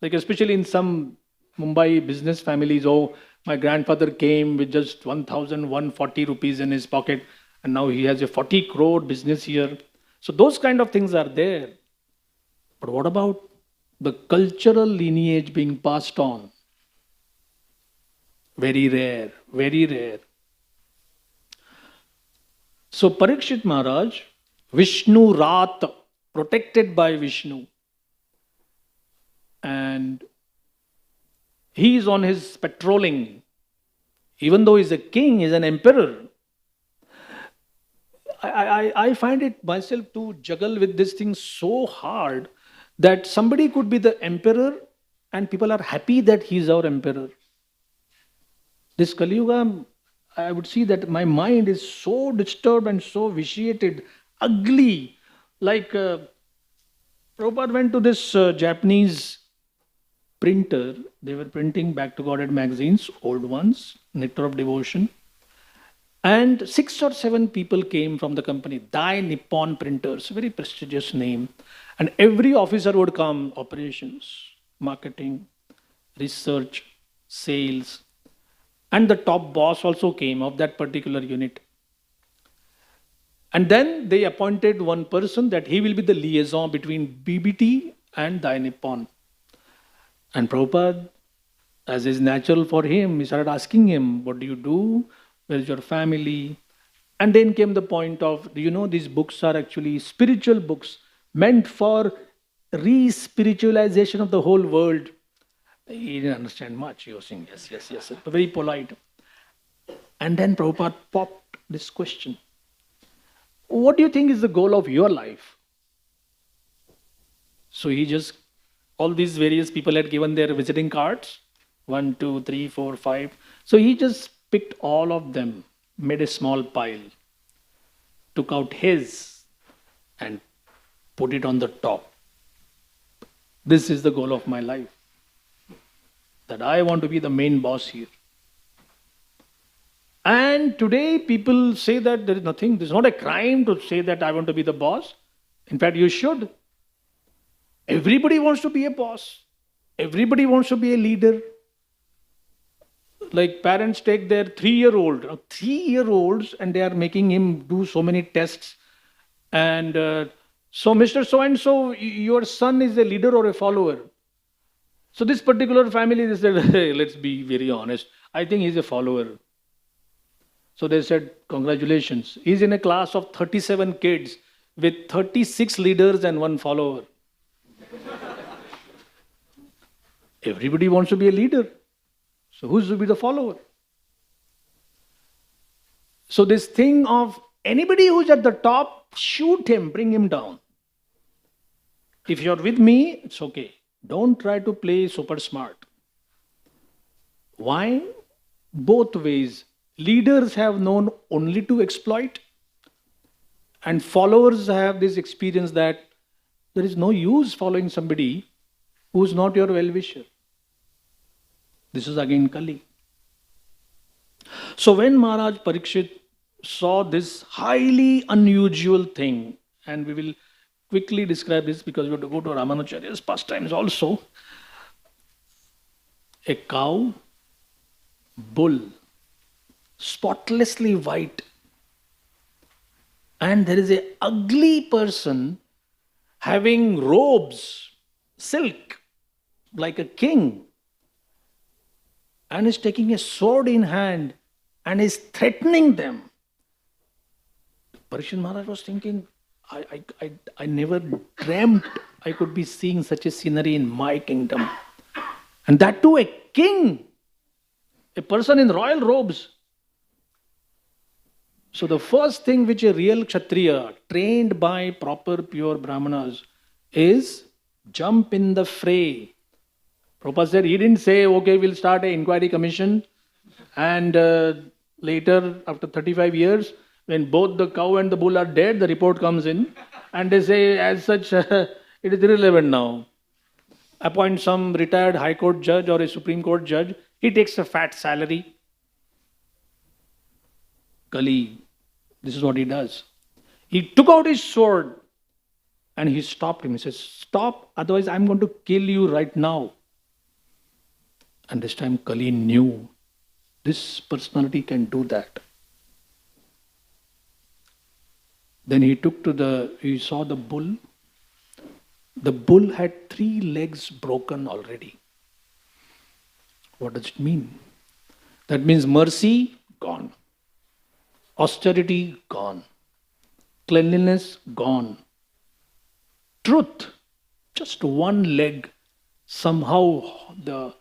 like especially in some Mumbai business families, oh, my grandfather came with just 1,140 rupees in his pocket and now he has a 40 crore business here. So those kind of things are there. But what about the cultural lineage being passed on? Very rare, very rare. So Parikshit Maharaj, Vishnu Rat, protected by Vishnu. And he is on his patrolling. Even though he's a king, he's an emperor. I find it myself to juggle with this thing so hard that somebody could be the emperor and people are happy that he's our emperor. This Kali Yuga, I would see that my mind is so disturbed and so vitiated, ugly. Like Prabhupada went to this Japanese printer. They were printing Back to Godhead magazines, old ones, Nectar of Devotion. And 6 or 7 people came from the company, Dai Nippon Printers, very prestigious name. And every officer would come, operations, marketing, research, sales. And the top boss also came of that particular unit. And then they appointed one person that he will be the liaison between BBT and Dai Nippon. And Prabhupada, as is natural for him, he started asking him, what do you do? Where is your family? And then came the point of, do you know these books are actually spiritual books meant for re-spiritualization of the whole world? He didn't understand much. He was saying, yes, yes, yes, very polite. And then Prabhupada popped this question. What do you think is the goal of your life? So he just, all these various people had given their visiting cards. 1, 2, 3, 4, 5. So he just picked all of them, made a small pile, took out his and put it on the top. This is the goal of my life. That I want to be the main boss here. And today people say that there is nothing, there's not a crime to say that I want to be the boss. In fact, you should. Everybody wants to be a boss. Everybody wants to be a leader. Like parents take their 3-year-old, 3-year-olds, and they are making him do so many tests. And so Mr. So-and-so, your son is a leader or a follower? So this particular family, they said, hey, let's be very honest. I think he's a follower. So they said, congratulations. He's in a class of 37 kids with 36 leaders and 1 follower. Everybody wants to be a leader. So who's to be the follower? So this thing of anybody who's at the top, shoot him, bring him down. If you're with me, it's okay. Don't try to play super smart. Why? Both ways. Leaders have known only to exploit, and followers have this experience that there is no use following somebody who's not your well-wisher. This is again Kali. So when Maharaj Parikshit saw this highly unusual thing, and we will quickly describe this because we have to go to Ramanujacharya's pastimes also. A cow, bull, spotlessly white, and there is an ugly person having robes, silk, like a king, and is taking a sword in hand and is threatening them. Parikshit Maharaj was thinking, I never dreamt I could be seeing such a scenery in my kingdom. And that too a king, a person in royal robes. So the first thing which a real Kshatriya, trained by proper pure Brahmanas, is jump in the fray. Prabhupada said, he didn't say, okay, we'll start an inquiry commission, and later, after 35 years, when both the cow and the bull are dead, the report comes in, and they say, as such, it is irrelevant now. Appoint some retired High Court judge or a Supreme Court judge, he takes a fat salary. Kali, this is what he does. He took out his sword and he stopped him. He says, stop, otherwise I'm going to kill you right now. And this time Kali knew this personality can do that. Then he saw the bull. The bull had 3 legs broken already. What does it mean? That means mercy, gone. Austerity, gone. Cleanliness, gone. Truth, just 1 leg. Somehow the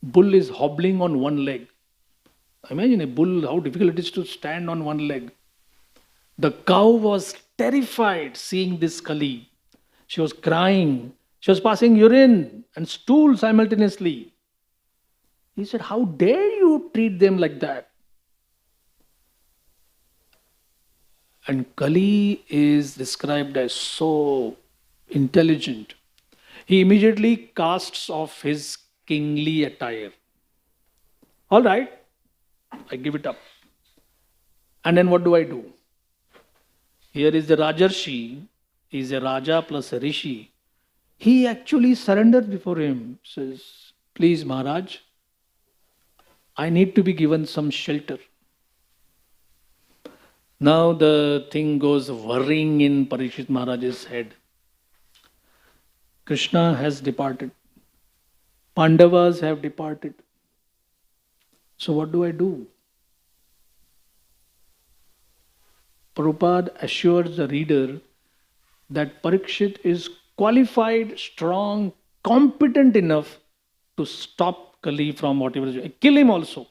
bull is hobbling on 1 leg. Imagine a bull, how difficult it is to stand on 1 leg. The cow was terrified seeing this Kali. She was crying. She was passing urine and stool simultaneously. He said, "How dare you treat them like that?" And Kali is described as so intelligent. He immediately casts off his kingly attire. All right, I give it up. And then what do I do? Here is the Rajarshi, he is a Raja plus a Rishi. He actually surrenders before him, says, "Please, Maharaj, I need to be given some shelter." Now the thing goes whirring in Parikshit Maharaj's head. Krishna has departed. Pandavas have departed. So what do I do? Prabhupada assures the reader that Parikshit is qualified, strong, competent enough to stop Kali from whatever is doing. Kill him also.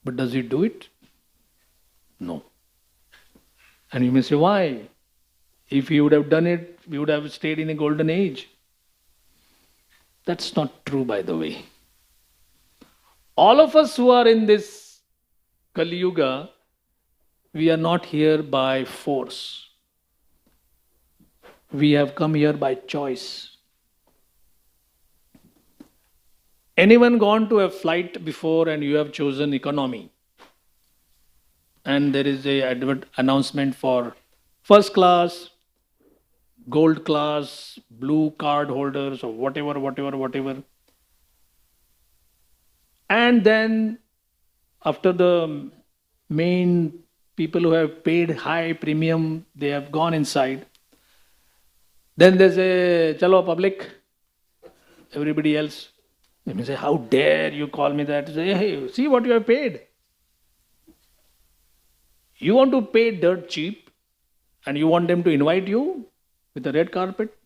But does he do it? No. And you may say, why? If he would have done it, we would have stayed in a golden age. That's not true, by the way. All of us who are in this Kali Yuga, we are not here by force. We have come here by choice. Anyone gone to a flight before and you have chosen economy, and there is a announcement for first class, gold class, blue card holders, or whatever. And then after the main people who have paid high premium, they have gone inside. Then there's a chalo public, everybody else. They may say, "How dare you call me that?" Say, "Hey, see what you have paid. You want to pay dirt cheap and you want them to invite you with a red carpet?"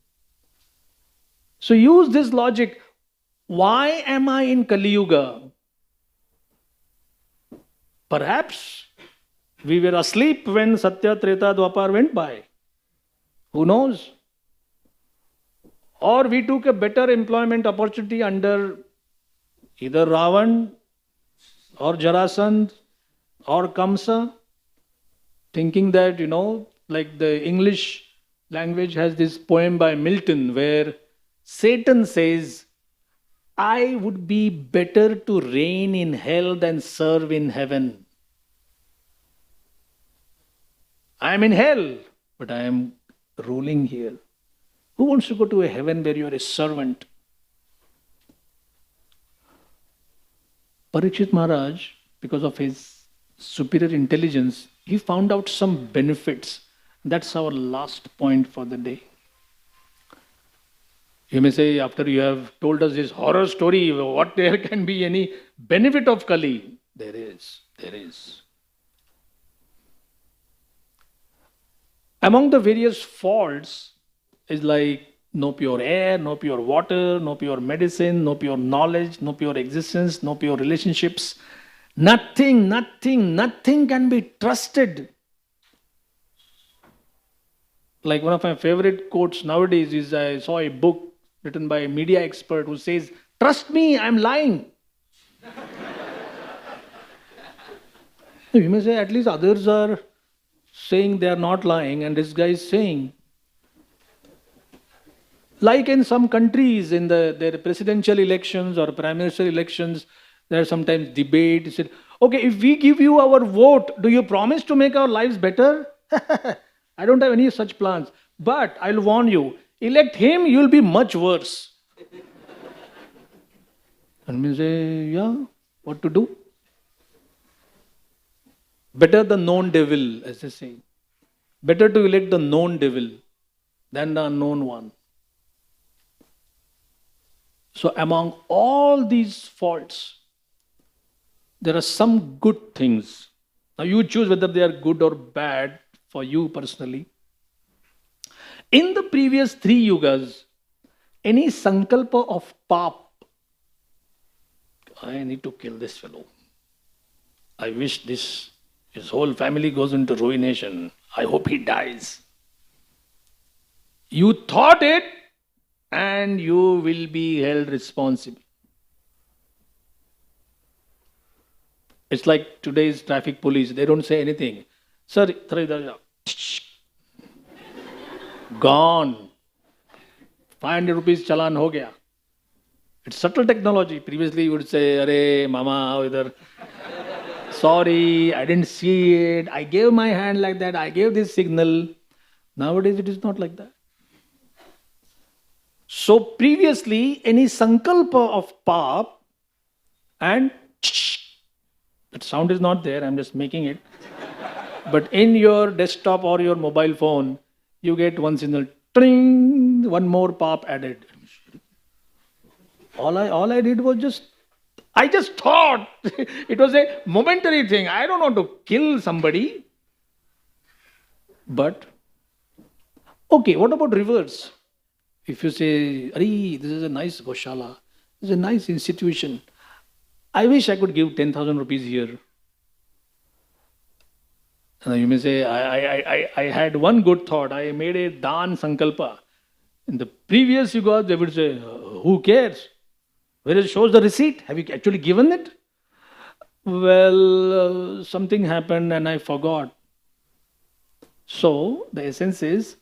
So use this logic. Why am I in Kali Yuga? Perhaps we were asleep when Satya, Treta, Dwapar went by. Who knows? Or we took a better employment opportunity under either Ravan or Jarasandh or Kamsa, thinking that, like the English language has this poem by Milton where Satan says, "I would be better to reign in hell than serve in heaven. I am in hell, but I am ruling here." Who wants to go to a heaven where you are a servant? Parikshit Maharaj, because of his superior intelligence, he found out some benefits. That's our last point for the day. You may say, after you have told us this horror story, what there can be any benefit of Kali? There is. Among the various faults is like no pure air, no pure water, no pure medicine, no pure knowledge, no pure existence, no pure relationships. Nothing can be trusted. Like one of my favorite quotes nowadays is, I saw a book written by a media expert who says, "Trust me, I'm lying." You may say, at least others are saying they are not lying, and this guy is saying. Like in some countries, in their presidential elections or prime minister elections, there are sometimes debate. He said, "Okay, if we give you our vote, do you promise to make our lives better?" I don't have any such plans. But I'll warn you, elect him, you'll be much worse. And we say, yeah, what to do? Better the known devil, as they say. Better to elect the known devil than the unknown one. So among all these faults, there are some good things. Now you choose whether they are good or bad for you personally. In the previous 3 yugas, any sankalpa of pap, I need to kill this fellow. I wish his whole family goes into ruination. I hope he dies. You thought it, and you will be held responsible. It's like today's traffic police. They don't say anything. Sir, gone. 500 rupees challan ho gaya. It's subtle technology. Previously you would say, Arey, mama, idhar. Sorry, I didn't see it. I gave my hand like that. I gave this signal. Nowadays it is not like that. So previously, any sankalpa of pap and that sound is not there, I'm just making it. But in your desktop or your mobile phone, you get one signal, tring, one more pop added. All I did was I just thought it was a momentary thing. I don't want to kill somebody. But, okay, what about reverse? If you say, Ari, this is a nice Goshala, this is a nice institution. I wish I could give 10,000 rupees here. And you may say, I had one good thought. I made a Dan Sankalpa. In the previous yuga, they would say, who cares? Where it shows the receipt? Have you actually given it? Well, something happened and I forgot. So, the essence is,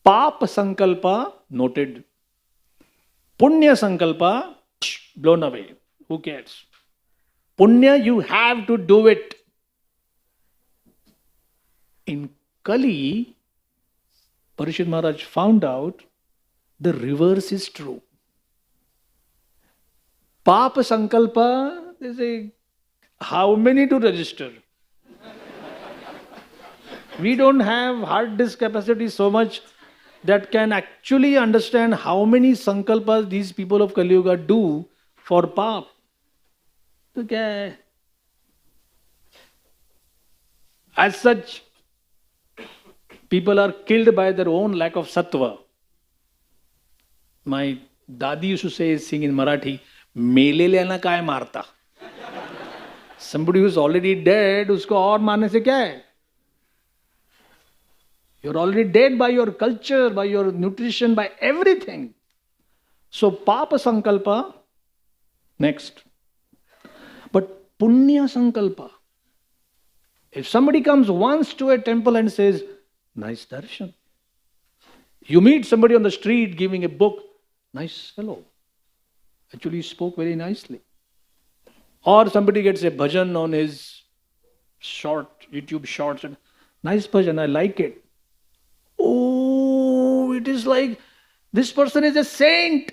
Papa Sankalpa, noted. Punya Sankalpa, blown away. Who cares? Punya, you have to do it. In Kali, Parikshit Maharaj found out the reverse is true. Papa Sankalpa, they say, how many to register? We don't have hard disk capacity so much that can actually understand how many sankalpas these people of Kali Yuga do for pap. Okay. As such, people are killed by their own lack of sattva. My dadi used to say, sing in Marathi, Mele lena kaya marta. Somebody who's already dead, usko aur marne se kya hai? You're already dead by your culture, by your nutrition, by everything. So, Papa Sankalpa, next. But Punya Sankalpa, if somebody comes once to a temple and says, nice darshan. You meet somebody on the street giving a book, nice fellow. Actually, he spoke very nicely. Or somebody gets a bhajan on his YouTube shorts, and nice bhajan, I like it. Oh, it is like this person is a saint.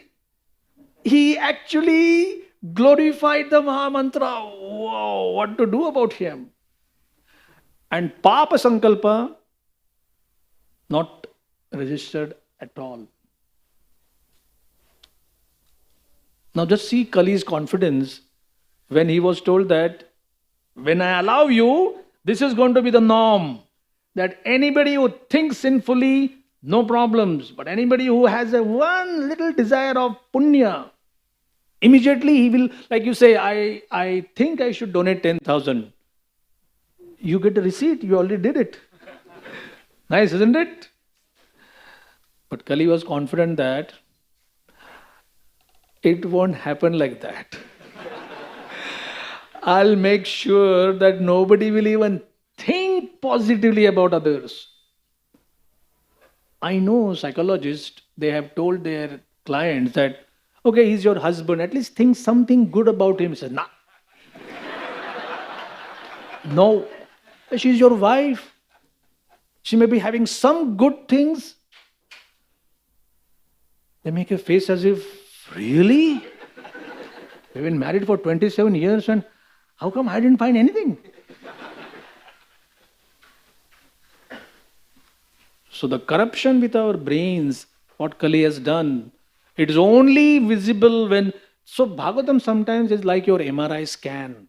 He actually glorified the Maha Mantra. Wow, what to do about him? And Papa Sankalpa, not registered at all. Now just see Kali's confidence when he was told that when I allow you, this is going to be the norm. That anybody who thinks sinfully, no problems. But anybody who has a one little desire of punya, immediately he will, like you say, I think I should donate 10,000. You get a receipt, you already did it. Nice, isn't it? But Kali was confident that it won't happen like that. I'll make sure that nobody will even think positively about others. I know psychologists, they have told their clients that, okay, he's your husband, at least think something good about him. He says, nah. No, she's your wife. She may be having some good things. They make a face as if, really? We've been married for 27 years and how come I didn't find anything? So the corruption with our brains, what Kali has done, it is only visible when... So Bhagavatam sometimes is like your MRI scan.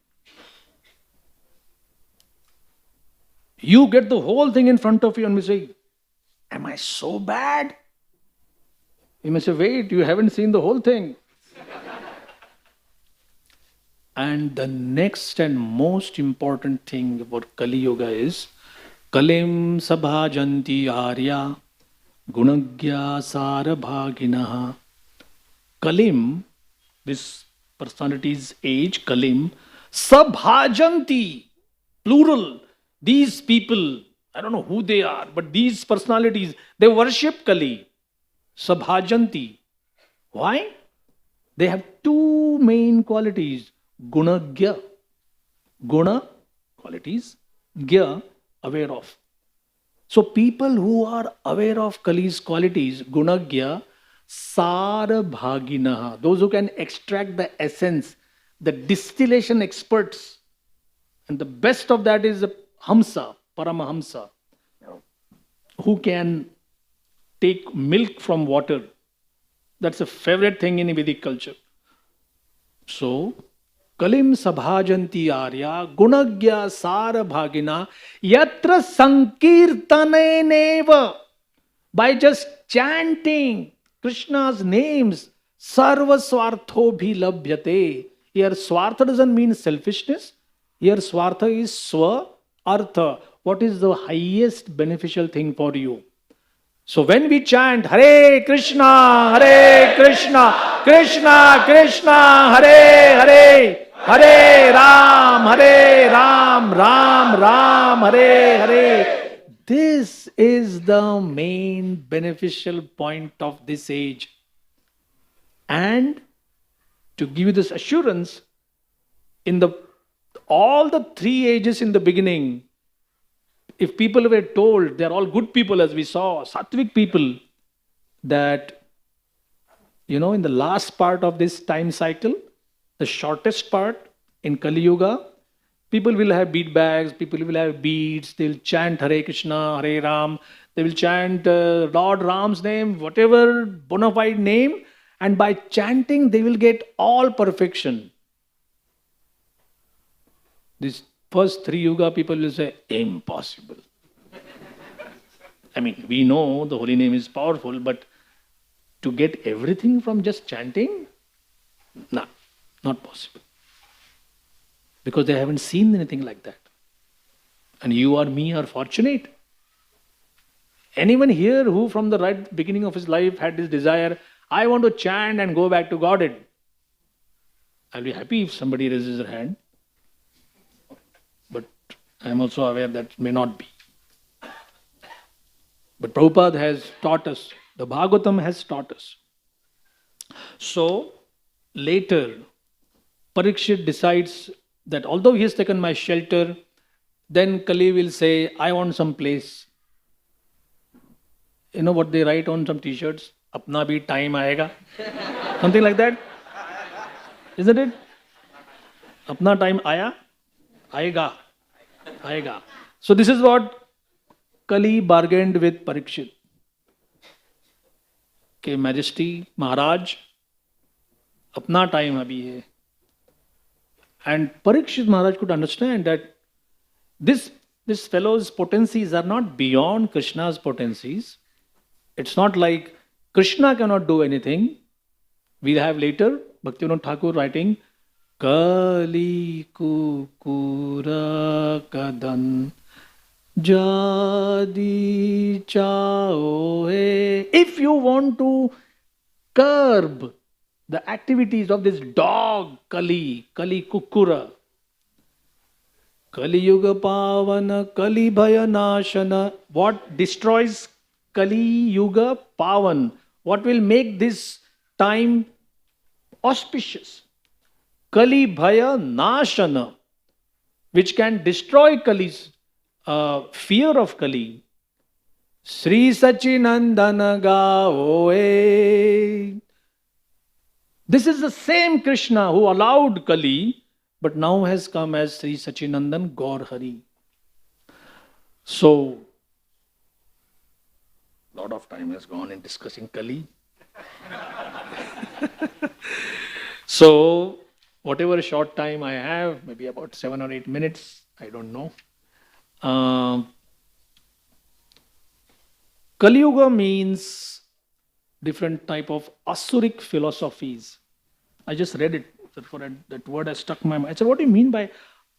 You get the whole thing in front of you and you say, am I so bad? You may say, wait, you haven't seen the whole thing. And the next and most important thing about Kali Yuga is Kalim Sabhajanti Arya Gunagya Sarabhaginaha. Kalim, this personality's age, Kalim, Sabhajanti, plural. These people, I don't know who they are, but these personalities, they worship Kali. Sabhajanti. Why? They have two main qualities. Gunagya. Guna, qualities. Gya, aware of. So people who are aware of Kali's qualities, Gunagya, Sarabhaginaha, those who can extract the essence, the distillation experts. And the best of that is the Hamsa, Paramahamsa, who can take milk from water. That's a favorite thing in Vedic culture. So, Kalim Sabhajanti Arya Gunagya Sarabhagina Yatra Sankirtane Neva. By just chanting Krishna's names, Sarva Swartho Bhi Labhyate. Here, Swartha doesn't mean selfishness. Here, Swartha is Swa Artha. What is the highest beneficial thing for you? So when we chant Hare Krishna, Krishna Krishna, Hare Hare, Hare Ram, Ram, Hare Hare. This is the main beneficial point of this age. And to give you this assurance, in all the three ages in the beginning, if people were told, they're all good people as we saw, sattvic people, that, in the last part of this time cycle, the shortest part in Kali Yuga, people will have bead bags, people will have beads, they'll chant Hare Krishna, Hare Ram, they will chant Lord Ram's name, whatever bona fide name, and by chanting they will get all perfection. These first three Yuga people will say, impossible. I mean, we know the holy name is powerful, but to get everything from just chanting, no, not possible. Because they haven't seen anything like that. And you or me are fortunate. Anyone here who from the right beginning of his life had this desire, I want to chant and go back to Godhead. I'll be happy if somebody raises their hand. But I am also aware that may not be. But Prabhupada has taught us, the Bhagavatam has taught us. So, later, Parikshit decides that although he has taken my shelter, then Kali will say, I want some place. You know what they write on some t-shirts? Apna bhi time aayega. Something like that. Isn't it? Apna time aaya? Aayega. Aayega. So this is what Kali bargained with Parikshit. Okay, Majesty, Maharaj, apna time abhi hai. And Parikshit Maharaj could understand that this fellow's potencies are not beyond Krishna's potencies. It's not like Krishna cannot do anything. We'll have later Bhaktivinoda Thakur writing, Kali kukura kadan jadi chao hai. If you want to curb the activities of this dog, Kali Kukura, Kali Yuga Pavana, Kali Bhaya Nashana. What destroys Kali Yuga Pavan? What will make this time auspicious? Kali Bhaya Nashana, which can destroy Kali's fear of Kali. Sri Sachinandana Gaoe. This is the same Krishna who allowed Kali, but now has come as Sri Sachinandan Gaur Hari. So, a lot of time has gone in discussing Kali. So, whatever short time I have, maybe about 7 or 8 minutes, I don't know. Kali Yuga means different type of Asuric philosophies. I just read it, That word has stuck in my mind. I said, what do you mean by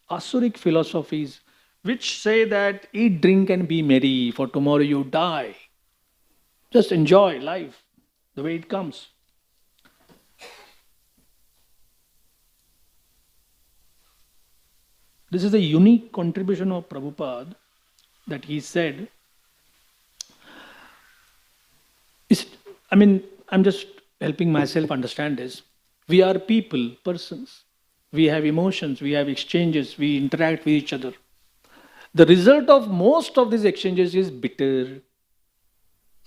Asuric philosophies which say that eat, drink and be merry, for tomorrow you die? Just enjoy life the way it comes. This is a unique contribution of Prabhupada that he said. I'm just helping myself understand this. We are people, persons. We have emotions, we have exchanges, we interact with each other. The result of most of these exchanges is bitter,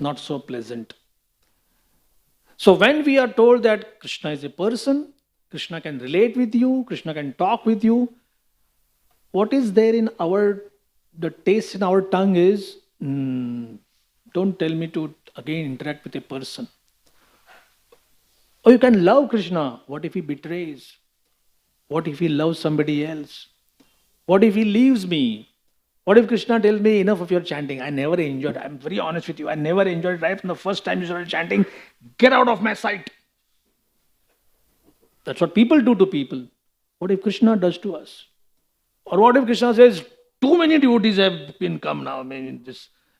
not so pleasant. So when we are told that Krishna is a person, Krishna can relate with you, Krishna can talk with you, what is there in the taste in our tongue is, don't tell me to again interact with a person. Or you can love Krishna. What if he betrays? What if he loves somebody else? What if he leaves me? What if Krishna tells me, enough of your chanting? I never enjoyed it. I'm very honest with you. I never enjoyed it right from the first time you started chanting. Get out of my sight. That's what people do to people. What if Krishna does to us? Or what if Krishna says, too many devotees have been come now.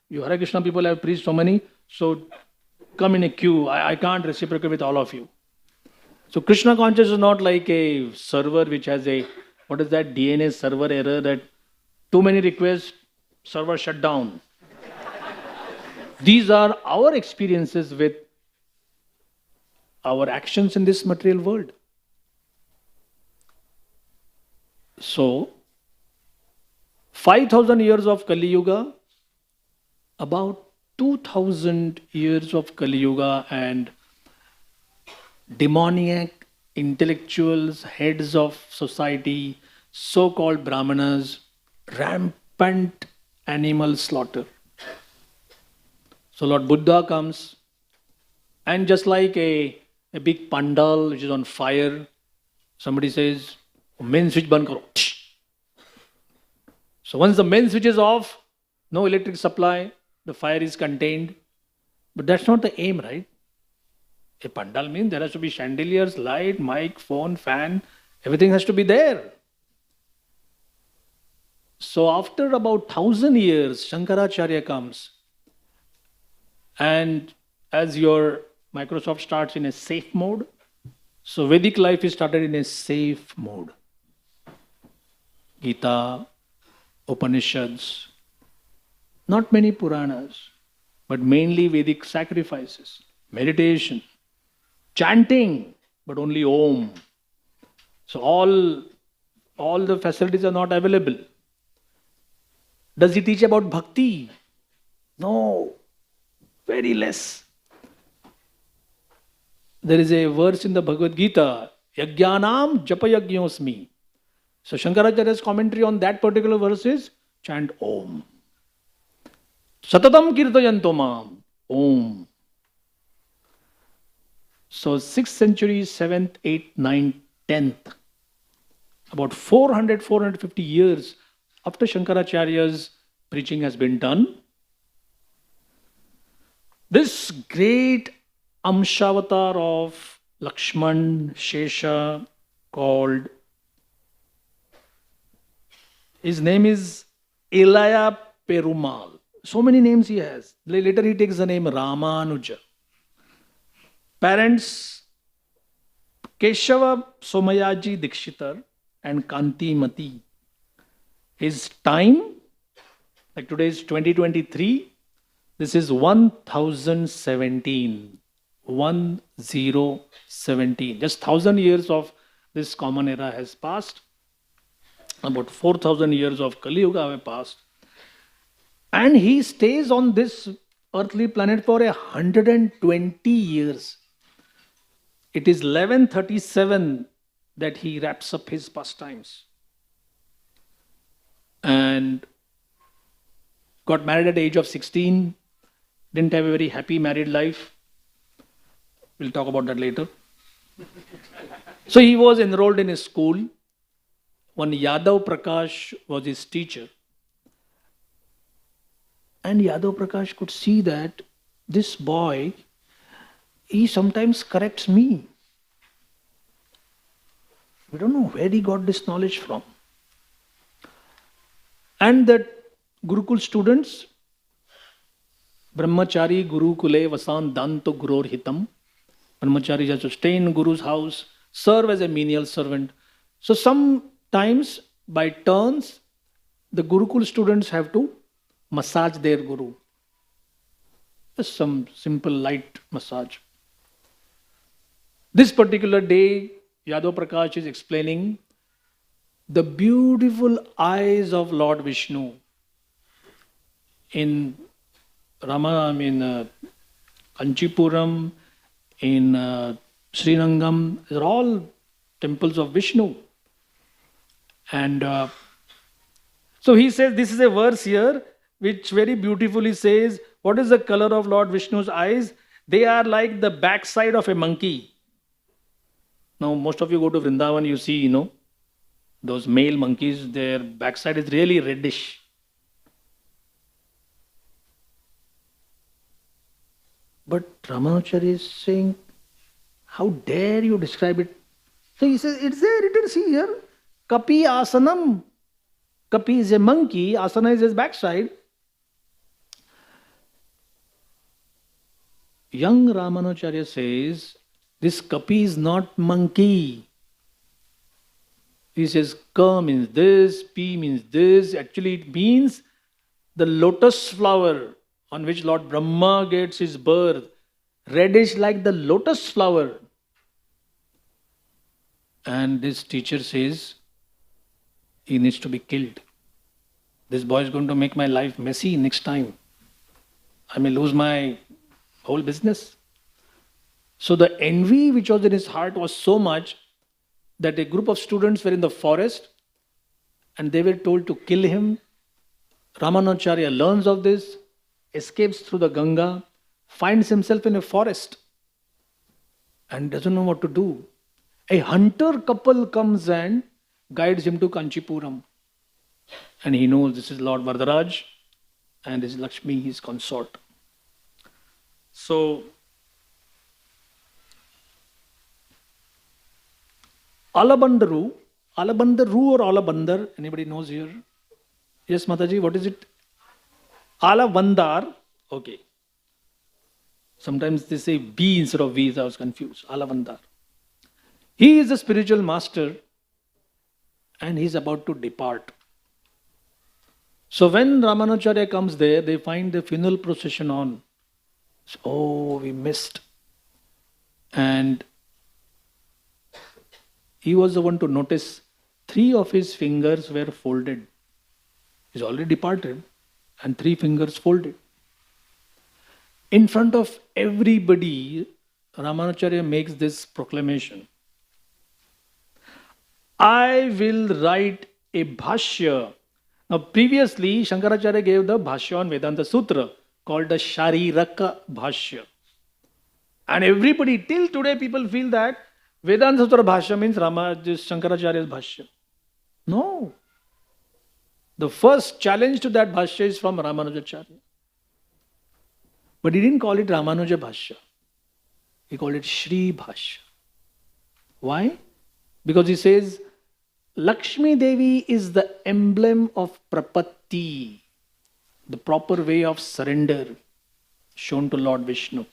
You Hare Krishna people have preached so many, so come in a queue. I can't reciprocate with all of you. So Krishna consciousness is not like a server which has DNS server error that too many requests, server shut down. These are our experiences with our actions in this material world. So, 5,000 years of Kali Yuga, about 2,000 years of Kali Yuga, and demoniac intellectuals, heads of society, so-called Brahmanas, rampant animal slaughter. So Lord Buddha comes, and just like a big pandal which is on fire, somebody says, main switch ban karo. So once the main switch is off, no electric supply, the fire is contained. But that's not the aim, right? A pandal means there has to be chandeliers, light, mic, phone, fan, everything has to be there. So after about 1,000 years, Shankaracharya comes, and as your Microsoft starts in a safe mode, so Vedic life is started in a safe mode. Gita, Upanishads, not many Puranas, but mainly Vedic sacrifices, meditation, chanting, but only Om. So all the facilities are not available. Does he teach about bhakti? No, very less. There is a verse in the Bhagavad Gita, Yajnanam Japayajñosmi. So Shankaracharya's commentary on that particular verse is, chant Om. Satatam kirtayanto mam. Om. So 6th century, 7th, 8th, 9th, 10th, about 450 years after Shankaracharya's preaching has been done, this great Amshavatar of Lakshman, Shesha, called, his name is Elaya Perumal. So many names he has. Later he takes the name Ramanuja. Parents, Keshava Somayaji Dikshitar and Kanti Mati. His time, like today is 2023, this is 1017. 1017. Just 1,000 years of this common era has passed. About 4,000 years of Kali Yuga have passed. And he stays on this earthly planet for 120 years. It is 1137 that he wraps up his pastimes. And got married at the age of 16. Didn't have a very happy married life. We'll talk about that later. So he was enrolled in a school. One Yadav Prakash was his teacher. And Yadav Prakash could see that this boy, he sometimes corrects me. We don't know where he got this knowledge from. And that Gurukul students, Brahmachari Guru Kule Vasan Danto Guror Hitam. Brahmachari has to stay in Guru's house, serve as a menial servant. So sometimes by turns, the Gurukul students have to massage their Guru. Just some simple light massage. This particular day, Yadav Prakash is explaining the beautiful eyes of Lord Vishnu in Kanchipuram, in Srirangam. These are all temples of Vishnu. And so he says, this is a verse here which very beautifully says, what is the color of Lord Vishnu's eyes? They are like the backside of a monkey. Now, most of you go to Vrindavan, you see, those male monkeys, their backside is really reddish. But Ramanujacharya is saying, how dare you describe it? So he says, it's there written, see here, Kapi Asanam. Kapi is a monkey, Asana is his backside. Young Ramanujacharya says, this Kapi is not monkey. He says, Ka means this, P means this. Actually, it means the lotus flower on which Lord Brahma gets his birth, reddish like the lotus flower. And this teacher says, he needs to be killed. This boy is going to make my life messy next time. I may lose my whole business. So the envy which was in his heart was so much that a group of students were in the forest and they were told to kill him. Ramanujacharya learns of this, escapes through the Ganga, finds himself in a forest and doesn't know what to do. A hunter couple comes and guides him to Kanchipuram. And he knows this is Lord Varadaraj and this is Lakshmi, his consort. So, Alabandaru or Alabandar, anybody knows here? Yes, Mataji, what is it? Alavandar, okay. Sometimes they say B instead of V, so I was confused. Alavandar. He is a spiritual master and he is about to depart. So when Ramanujacharya comes there, they find the funeral procession on. So, oh, we missed. And he was the one to notice 3 of his fingers were folded. He's already departed and 3 fingers folded. In front of everybody, Ramanujacharya makes this proclamation. I will write a bhashya. Now previously, Shankaracharya gave the bhashya on Vedanta Sutra called the Shariraka Bhashya. And everybody, till today, people feel that Vedanta Sutra Bhashya means Shankaracharya's Bhashya. No. The first challenge to that Bhashya is from Ramanujacharya. But he didn't call it Ramanuja Bhashya. He called it Shri Bhashya. Why? Because he says, Lakshmi Devi is the emblem of Prapatti, the proper way of surrender shown to Lord Vishnu.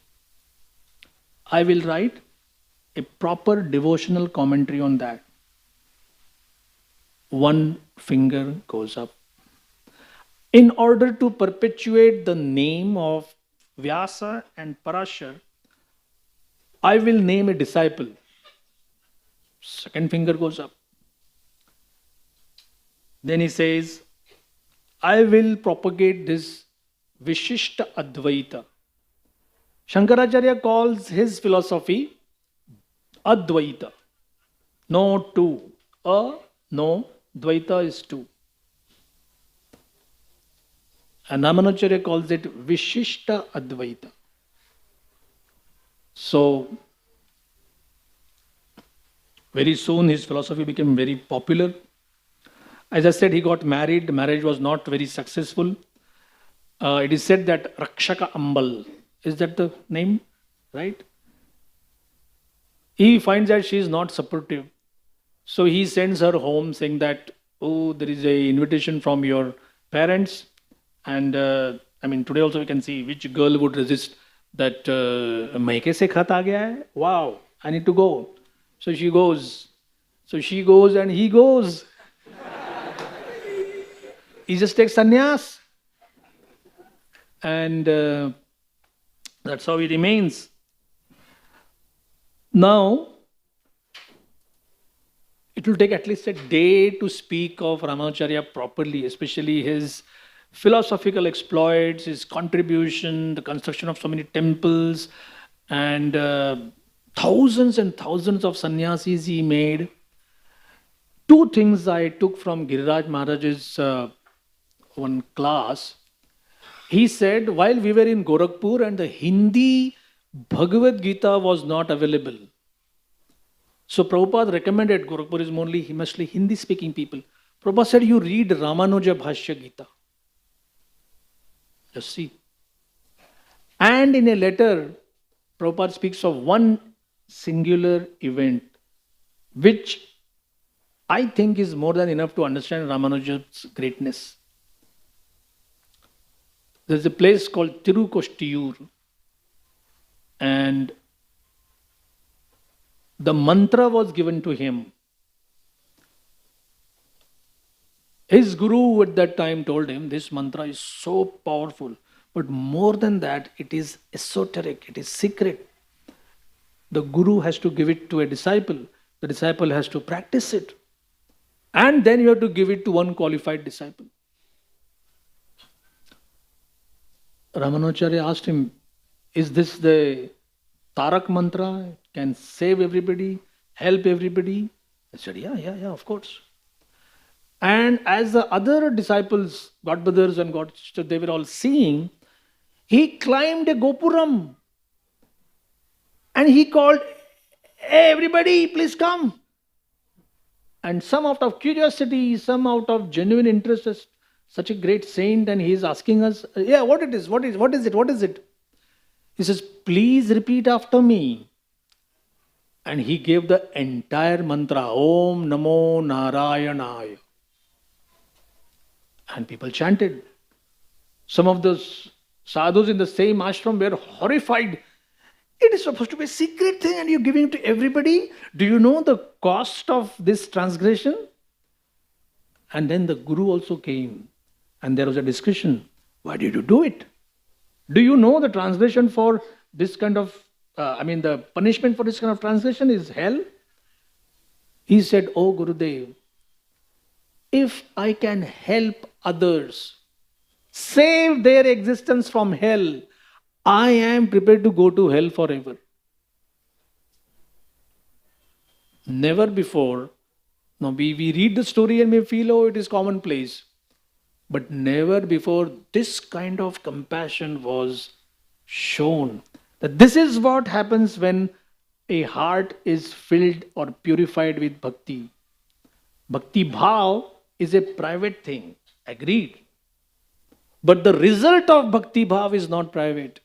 I will write a proper devotional commentary on that. 1 finger goes up. In order to perpetuate the name of Vyasa and Parashar, I will name a disciple. 2nd finger goes up. Then he says, I will propagate this Vishishta Advaita. Shankaracharya calls his philosophy Advaita. No two. No, Dvaita is 2. And Ramanujacharya calls it Vishishta Advaita. So, very soon his philosophy became very popular. As I said, he got married. Marriage was not very successful. It is said that Rakshaka Ambal, is that the name? Right? He finds that she is not supportive. So he sends her home saying that, oh, there is a invitation from your parents. And I mean, today also we can see which girl would resist that, maike se khat aa gaya hai? Wow, I need to go. So she goes. So she goes and he goes. He just takes sannyas. And that's how he remains. Now, it will take at least a day to speak of Ramanujacharya properly, especially his philosophical exploits, his contribution, the construction of so many temples, and thousands and thousands of sannyasis he made. Two things I took from Giriraj Maharaj's one class. He said, while we were in Gorakhpur and the Hindi Bhagavad Gita was not available. So Prabhupada recommended, Gorakhpur is mostly Hindi speaking people. Prabhupada said, you read Ramanuja Bhashya Gita. Just see. And in a letter, Prabhupada speaks of one singular event, which I think is more than enough to understand Ramanuja's greatness. There's a place called Tirukoštiyur, and the mantra was given to him. His guru at that time told him, this mantra is so powerful, but more than that, it is esoteric, it is secret. The guru has to give it to a disciple. The disciple has to practice it. And then you have to give it to one qualified disciple. Ramanujacharya asked him, is this the Tarak mantra? Can save everybody, help everybody? I said, yeah, of course. And as the other disciples, godbrothers and godsters, they were all seeing, he climbed a Gopuram and he called, hey, everybody, please come. And some out of curiosity, some out of genuine interest, as such a great saint, and he is asking us, yeah, what is it? He says, please repeat after me. And he gave the entire mantra, Om Namo Narayanaya. And people chanted. Some of those sadhus in the same ashram were horrified. It is supposed to be a secret thing and you're giving it to everybody. Do you know the cost of this transgression? And then the guru also came and there was a discussion. Why did you do it? Do you know the transgression for this kind of, the punishment for this kind of transgression is hell? He said, oh Gurudev, if I can help others save their existence from hell, I am prepared to go to hell forever. Never before, now we read the story and may feel, oh, it is commonplace. But never before this kind of compassion was shown. That this is what happens when a heart is filled or purified with bhakti. Bhakti bhav is a private thing, agreed. But the result of bhakti bhav is not private.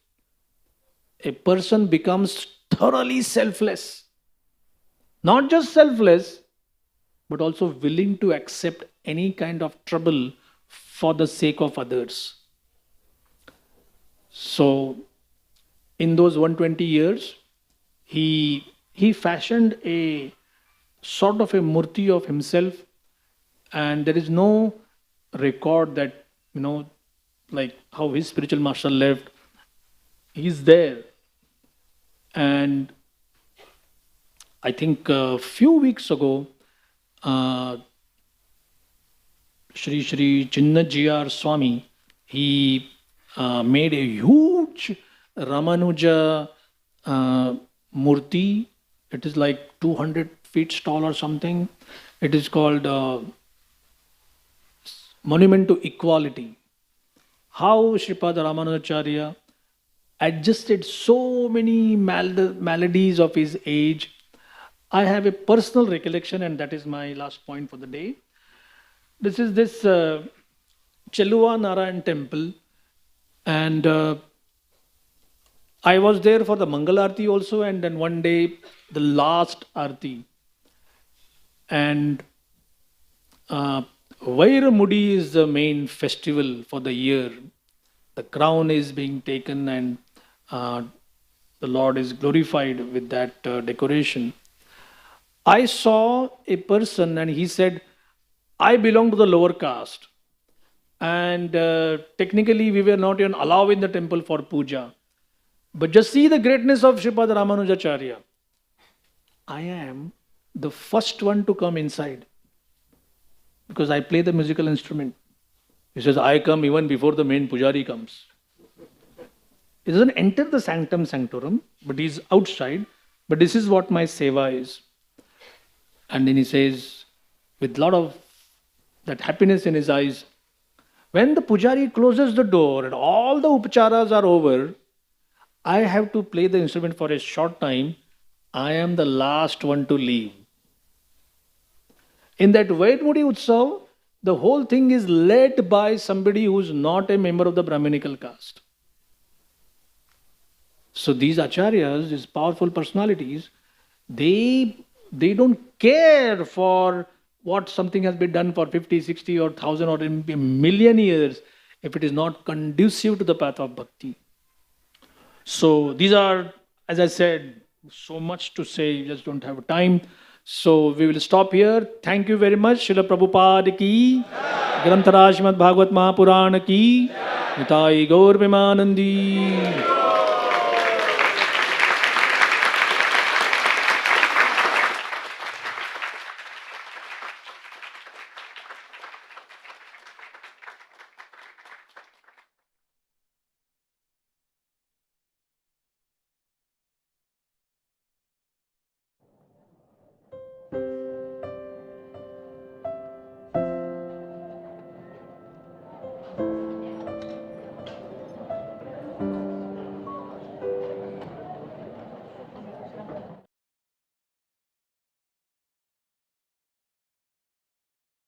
A person becomes thoroughly selfless. Not just selfless, but also willing to accept any kind of trouble for the sake of others. So, in those 120 years, he fashioned a sort of a murti of himself, and there is no record that, like how his spiritual master left. He's there. And I think a few weeks ago, Shri Chinnajiyar Swami, he made a huge Ramanuja murti. It is like 200 feet tall or something. It is called Monument to Equality. How Sripad Ramanujacharya adjusted so many maladies of his age. I have a personal recollection, and that is my last point for the day. This is this Chelluva Narayan temple, and I was there for the Mangal Aarti also, and then one day the last Aarti. And Vairamudi is the main festival for the year. The crown is being taken and the Lord is glorified with that decoration. I saw a person and he said, I belong to the lower caste. And technically we were not even allowed in the temple for puja. But just see the greatness of Sripad Ramanujacharya. I am the first one to come inside because I play the musical instrument. He says, I come even before the main pujari comes. He doesn't enter the sanctum sanctorum, but he's outside. But this is what my seva is. And then he says, with a lot of that happiness in his eyes, when the pujari closes the door and all the upacharas are over, I have to play the instrument for a short time. I am the last one to leave. In that Vaidmudi Utsav, the whole thing is led by somebody who is not a member of the Brahminical caste. So these acharyas, these powerful personalities, they don't care for what something has been done for 50, 60 or 1,000 or a million years if it is not conducive to the path of bhakti. So these are, as I said, so much to say, you just don't have time. So we will stop here. Thank you very much. Srila Prabhupada ki, Granthara Srimad Bhagavat Mahapuran ki, Nitai Gaur Premanandi.